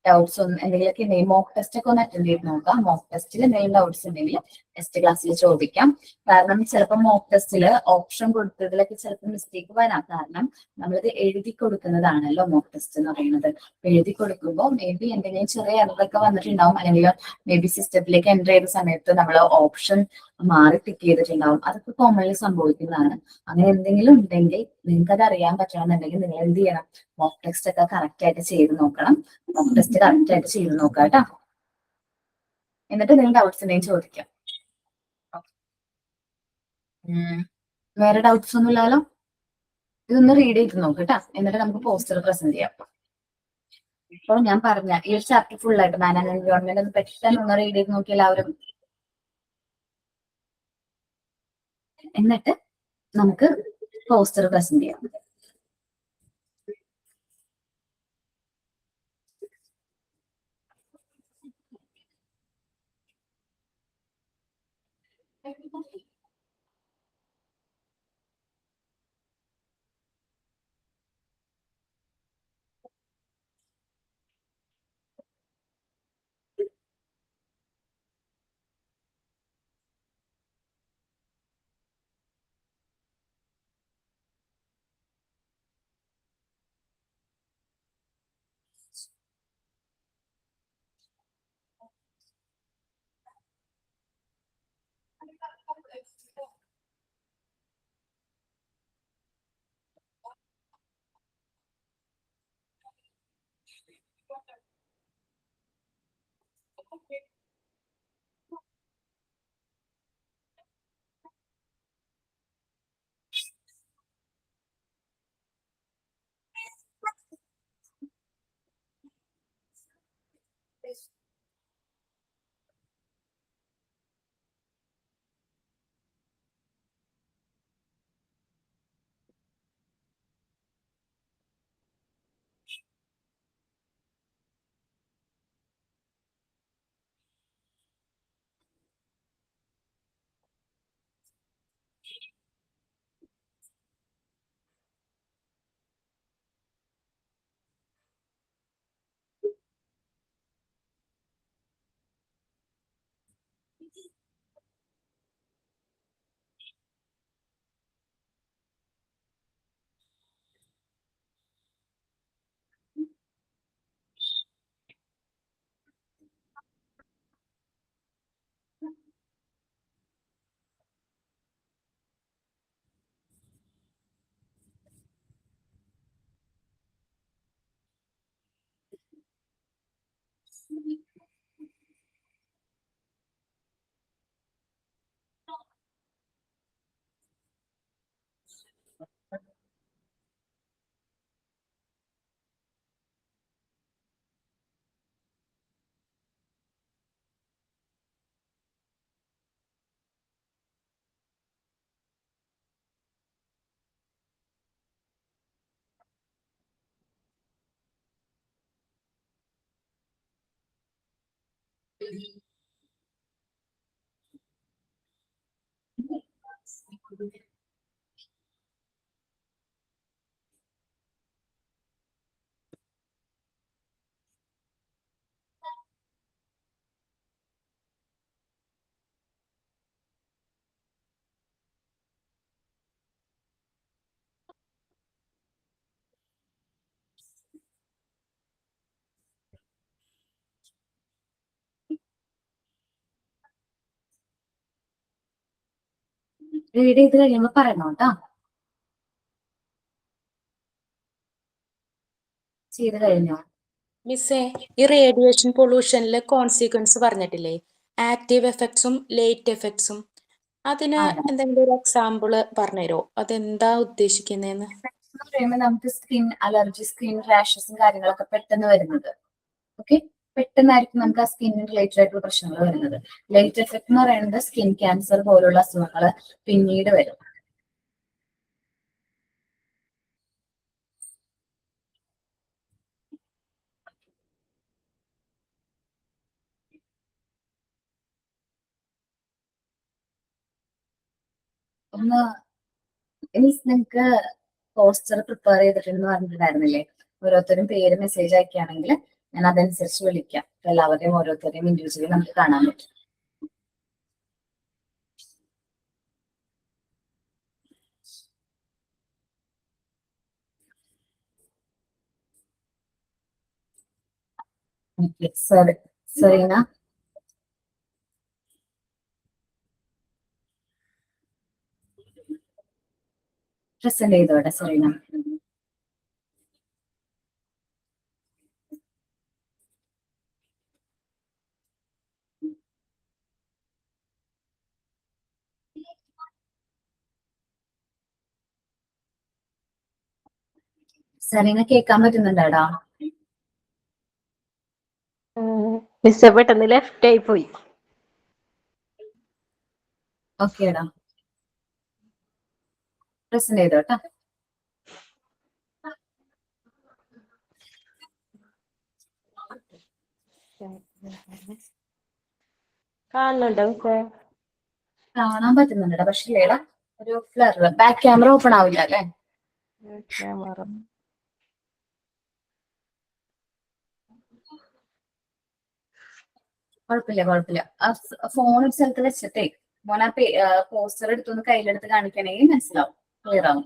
ഡൗട്ട്സ് ഒന്നും എന്തെങ്കിലുമൊക്കെ ഉണ്ടെങ്കിൽ മോക്ക് ടെസ്റ്റ് ഒക്കെ ഒന്ന് അറ്റൻഡ് ചെയ്ത് നോക്കാം. മോക്ക് ടെസ്റ്റിൽ എന്തെങ്കിലും ഡൗട്ട്സ് ഉണ്ടെങ്കിൽ നെക്സ്റ്റ് ക്ലാസ്സിൽ ചോദിക്കാം. കാരണം ചിലപ്പോൾ മോക്ക് ടെസ്റ്റിൽ ഓപ്ഷൻ കൊടുത്തതിലൊക്കെ ചിലപ്പോൾ മിസ്റ്റേക്ക് വരാം. കാരണം നമ്മളിത് എഴുതി കൊടുക്കുന്നതാണല്ലോ മോക്ക് ടെസ്റ്റ് എന്ന് പറയുന്നത്. എഴുതി കൊടുക്കുമ്പോൾ മേ ബി എന്തെങ്കിലും ചെറിയ എററൊക്കെ വന്നിട്ടുണ്ടാവും, അല്ലെങ്കിൽ മേ ബി സിസ്റ്റത്തിലേക്ക് എൻ്റർ ചെയ്ത സമയത്ത് നമ്മൾ ഓപ്ഷൻ മാറി ടിക്ക് ചെയ്തിട്ടുണ്ടാവും. അതൊക്കെ കോമൺലി സംഭവിക്കുന്നതാണ്. അങ്ങനെ എന്തെങ്കിലും ഉണ്ടെങ്കിൽ നിങ്ങൾക്ക് അത് അറിയാൻ പറ്റണമെന്നുണ്ടെങ്കിൽ നിങ്ങൾ എന്ത് ചെയ്യണം, മോക്ക് ടെസ്റ്റ് ഒക്കെ കറക്റ്റ് ആയിട്ട് ചെയ്ത് നോക്കണം. മോക്ക് ടെസ്റ്റ് കറക്റ്റ് ആയിട്ട് ചെയ്ത് നോക്കാം കേട്ടോ. എന്നിട്ട് നിങ്ങൾ ഡൗട്ട്സ് ഉണ്ടെങ്കിൽ ചോദിക്കാം. വേറെ ഡൗട്ട്സ് ഒന്നും ഇല്ലല്ലോ. ഇതൊന്ന് റീഡ് ചെയ്ത് നോക്ക് കേട്ടോ, എന്നിട്ട് നമുക്ക് പോസ്റ്റർ പ്രസന്റ് ചെയ്യാം. ഇപ്പോൾ ഞാൻ പറഞ്ഞ ഈ ഒരു ചാപ്റ്റർ ഫുൾ ആയിട്ട് മാൻ ആൻഡ് എൻവയോൺമെന്റ് ഒന്ന് പെട്ടെന്ന് ഒന്ന് റീഡ് ചെയ്ത് നോക്കി എല്ലാവരും. എന്നിട്ട് നമുക്ക് പോസ്റ്റർ പ്രസന്റ് ചെയ്യാം. റീഡ് ചെയ്ത് കഴിയുമ്പോ പറയണം കേട്ടോ. ചെയ്ത് കഴിഞ്ഞോ? മിസ്സേ, ഈ റേഡിയേഷൻ പൊള്യൂഷനിലെ കോൺസിക്വൻസ് പറഞ്ഞിട്ടില്ലേ, ആക്റ്റീവ് എഫക്ട്സും ലേറ്റ് എഫക്ട്സും, അതിന് ആണ്. എന്തെങ്കിലും ഒരു എക്സാമ്പിള് പറഞ്ഞുതരുമോ? അതെന്താ ഉദ്ദേശിക്കുന്നതെന്ന്? എന്ന് പറയുമ്പോൾ നമുക്ക് സ്കിൻ അലർജി, സ്കിൻ റാഷസും കാര്യങ്ങളൊക്കെ പെട്ടെന്ന് വരുന്നത്. ഓക്കെ, പെട്ടെന്നായിരിക്കും നമുക്ക് ആ സ്കിന്നിന് റിലേറ്റഡ് ആയിട്ടുള്ള പ്രശ്നങ്ങൾ വരുന്നത്. ലേറ്റ് എഫക്ട് എന്ന് പറയുന്നത് സ്കിൻ ക്യാൻസർ പോലുള്ള അസുഖങ്ങൾ പിന്നീട് വരും. ഒന്ന് നിങ്ങൾക്ക് പോസ്റ്റർ പ്രിപ്പയർ ചെയ്തിട്ടുണ്ടെന്ന് പറഞ്ഞിട്ടുണ്ടായിരുന്നില്ലേ? ഓരോരുത്തരും പേര് മെസ്സേജ് അയക്കുകയാണെങ്കിൽ ഞാൻ അതനുസരിച്ച് വിളിക്കാം. എല്ലാവരെയും ഓരോരുത്തരെയും ഇൻഡിവിജ്വലി നമുക്ക് കാണാൻ പറ്റും. സെറീന പ്രസന്റ് ചെയ്തോടെ. സെറീന സെറീന കേൾക്കാൻ പറ്റുന്നുണ്ടാടാ? മിസ് പെട്ടെന്ന് ലെഫ്റ്റ് ആയി പോയി. ഓക്കേടാ, പ്രസന്റ് ചെയ്തോട്ടാ. കാണുന്നുണ്ടോ മിസ്സേ? കാണാൻ പറ്റുന്നുണ്ടാ, പക്ഷേ ഇല്ലേടാ ഒരു ഫ്ലർ. ബാക്ക് ക്യാമറ ഓപ്പൺ ആവില്ല അല്ലേ? കുഴപ്പമില്ല. ആ ഫോൺ ഒരു സ്ഥലത്ത് വെച്ചിട്ടേ മോൻ ആ പോസ്റ്റർ എടുത്തൊന്ന് കയ്യിലെടുത്ത് കാണിക്കണമെങ്കിൽ മനസ്സിലാവും, ക്ലിയർ ആവും.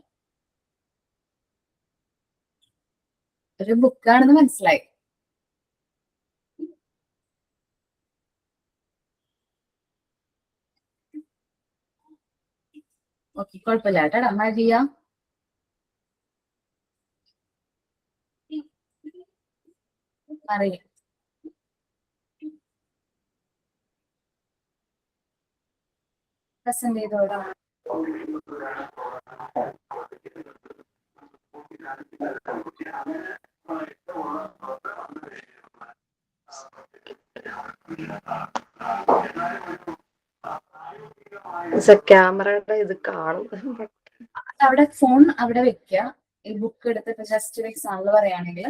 ഒരു ബുക്കാണെന്ന് മനസ്സിലായി. ഓക്കെ, കുഴപ്പമില്ല കേട്ടാ. മരിയ പറയും. പ്രസന്റ് ചെയ്തോടാ. ക്യാമറയുടെ ഇത് കാണും. അവിടെ ഫോൺ അവിടെ വെക്കുക. ഈ ബുക്ക് എടുത്തിട്ട് ജസ്റ്റ് ഒരു എക്സാമ്പിൾ പറയുകയാണെങ്കിൽ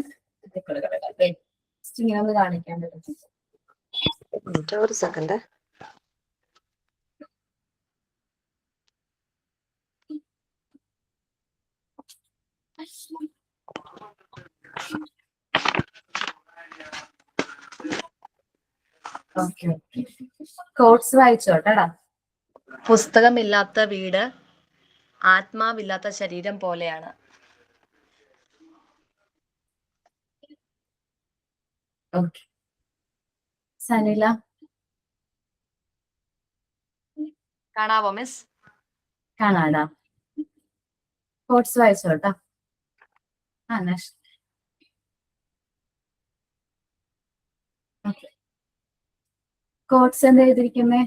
ജസ്റ്റ് ഇങ്ങനെ ഒന്ന് കാണിക്കാൻ പറ്റും. ഒരു സെക്കൻഡ്. ഓക്കെ കോട്സ് വായിച്ചോട്ടെടാ. പുസ്തകമില്ലാത്ത വീട് ആത്മാവില്ലാത്ത ശരീരം പോലെയാണ്. ഓക്കെ സനില കാണാവോ മിസ്? കാണാടാ. കോട്സ് വായിച്ചോട്ടാ. കോട്സ് എന്താ എഴുതിയിരിക്കുന്നേ?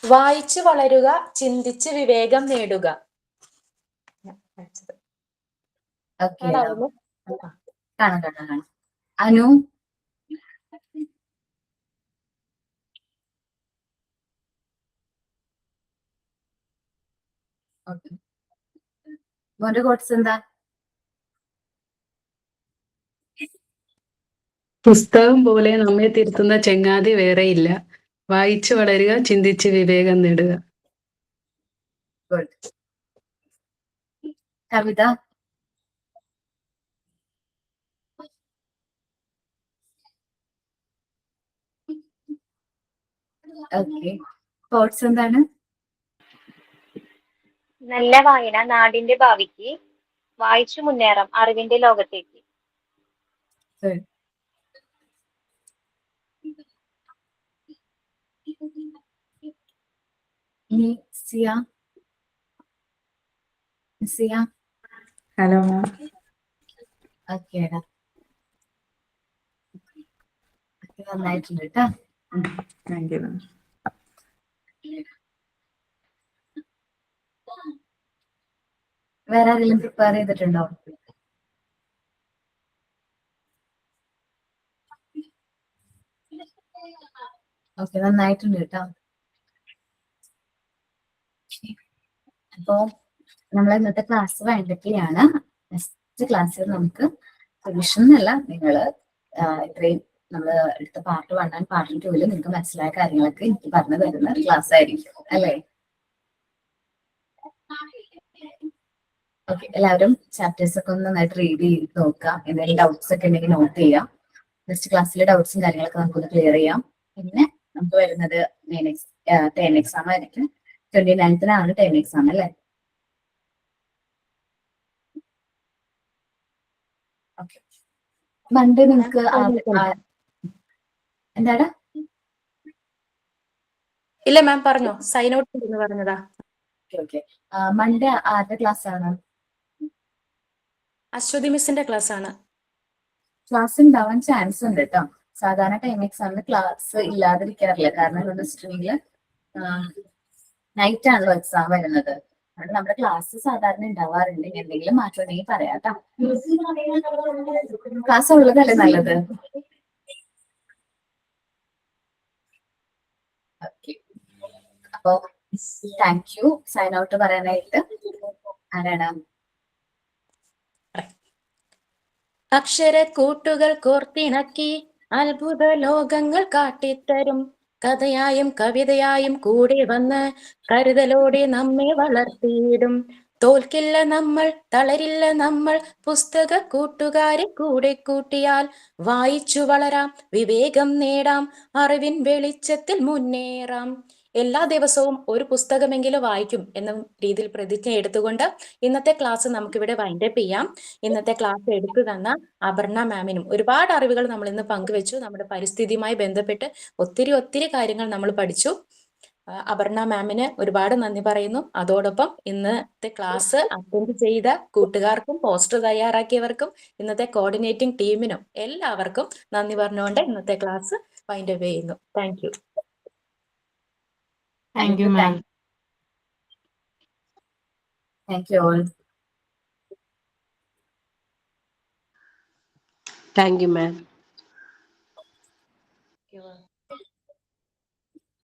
വായിച്ചു വളരുക, ചിന്തിച്ച് വിവേകം നേടുക. ഓക്കെ കാണാം. അനു ഓക്കെ മോന്റെ കോട്സ് എന്താ? പുസ്തകം പോലെ നമ്മെ തിരുത്തുന്ന ചെങ്ങാതി വേറെയില്ല. വായിച്ചു വളരുക, ചിന്തിച്ച് വിവേകം നേടുക. ഗുഡ്. കവിത ഓക്കെ കോട്സ് എന്താണ്? നല്ല വായന നാടിന്റെ ഭാവിക്ക്, വായിച്ചു മുന്നേറാം അറിവിന്റെ ലോകത്തേക്ക്. Good. ഇനി സിയ. Hello ma'am. ഓക്കേടാ. നന്നായിട്ടുണ്ട് കേട്ടോ. Thank you ma'am. വേറെ ആരെങ്കിലും പ്രിപ്പയർ ചെയ്തിട്ടുണ്ടോ? ഓക്കെ നന്നായിട്ടുണ്ട് കേട്ടോ. അപ്പോ നമ്മളെ ഇന്നത്തെ ക്ലാസ് വേണ്ടൊക്കെയാണ്. നെക്സ്റ്റ് ക്ലാസ്സിൽ നമുക്ക് സൊല്യൂഷൻ എന്നല്ല, നിങ്ങള് ഇത്രയും നമ്മള് എടുത്ത പാർട്ട് 1 ആൻഡ് പാർട്ട് 2 നിങ്ങൾക്ക് മനസ്സിലായ കാര്യങ്ങളൊക്കെ എനിക്ക് പറഞ്ഞു തരുന്ന ഒരു ക്ലാസ് ആയിരിക്കും അല്ലേ? ഓക്കെ എല്ലാവരും ചാപ്റ്റേഴ്സ് ഒക്കെ ഒന്ന് നന്നായിട്ട് റീഡ് ചെയ്ത് നോക്കുക. എന്തെങ്കിലും ഡൗട്ട്സ് ഒക്കെ ഉണ്ടെങ്കിൽ നോട്ട് ചെയ്യാം. നെക്സ്റ്റ് ക്ലാസ്സിലെ ഡൗട്ട്സും കാര്യങ്ങളൊക്കെ നമുക്കൊന്ന് ക്ലിയർ ചെയ്യാം. പിന്നെ നമുക്ക് വരുന്നത് ടേം എക്സാം ആയിരിക്കും. 29th ടേം എക്സാം അല്ലേ? ഓക്കെ മൺഡേ നിങ്ങൾക്ക് എന്താടാ? ഇല്ല മാം പറഞ്ഞോ, സൈൻ ഔട്ട് എന്ന് പറഞ്ഞതാ. ഓക്കെ മൺഡേ ആരുടെ ക്ലാസ് ആണ്? അശ്വതി മിസ്സിന്റെ ക്ലാസ് ആണ്. ക്ലാസ് ഉണ്ടാവാൻ ചാൻസ് ഉണ്ട് കേട്ടോ. സാധാരണ ടൈം എക്സാമിന് ക്ലാസ് ഇല്ലാതിരിക്കാറില്ല. കാരണം എന്താണെന്ന് വെച്ചിട്ടുണ്ടെങ്കിൽ നൈറ്റ് ആണല്ലോ എക്സാം വരുന്നത്. അതുകൊണ്ട് നമ്മുടെ ക്ലാസ് സാധാരണ ഉണ്ടാവാറുണ്ട്. എന്തെങ്കിലും മാറ്റം ഉണ്ടെങ്കിൽ പറയാം കേട്ടോ. ക്ലാസ് ഉള്ളതല്ലേ നല്ലത്. ഓക്കെ അപ്പോ താങ്ക് യു. സൈൻ ഔട്ട് പറയാനായിട്ട് ആരാണ്? അക്ഷരക്കൂട്ടുകൾ കോർത്തിണക്കി അത്ഭുത ലോകങ്ങൾ കാട്ടിത്തരും കഥയായും കവിതയായും കൂടെ വന്ന് കരുതലോടെ നമ്മെ വളർത്തിയിടും. തോൽക്കില്ല നമ്മൾ, തളരില്ല നമ്മൾ, പുസ്തക കൂട്ടുകാരെ കൂടെ കൂട്ടിയാൽ വായിച്ചു വളരാം, വിവേകം നേടാം, അറിവിൻ വെളിച്ചത്തിൽ മുന്നേറാം. എല്ലാ ദിവസവും ഒരു പുസ്തകമെങ്കിലും വായിക്കും എന്ന രീതിയിൽ പ്രതിജ്ഞ എടുത്തുകൊണ്ട് ഇന്നത്തെ ക്ലാസ് നമുക്കിവിടെ വൈൻഡപ്പ് ചെയ്യാം. ഇന്നത്തെ ക്ലാസ് എടുത്തു തന്ന അപർണ മാമിനും ഒരുപാട് അറിവുകൾ നമ്മൾ ഇന്ന് പങ്കുവെച്ചു. നമ്മുടെ പരിസ്ഥിതിയുമായി ബന്ധപ്പെട്ട് ഒത്തിരി കാര്യങ്ങൾ നമ്മൾ പഠിച്ചു. അപർണ മാമിന് ഒരുപാട് നന്ദി പറയുന്നു. അതോടൊപ്പം ഇന്നത്തെ ക്ലാസ് അറ്റൻഡ് ചെയ്ത കൂട്ടുകാർക്കും പോസ്റ്റർ തയ്യാറാക്കിയവർക്കും ഇന്നത്തെ കോർഡിനേറ്റിംഗ് ടീമിനും എല്ലാവർക്കും നന്ദി പറഞ്ഞുകൊണ്ട് ഇന്നത്തെ ക്ലാസ് വൈൻഡ് അപ്പ് ചെയ്യുന്നു. Thank you. Thank you, ma'am. Thank you all. Thank you, ma'am.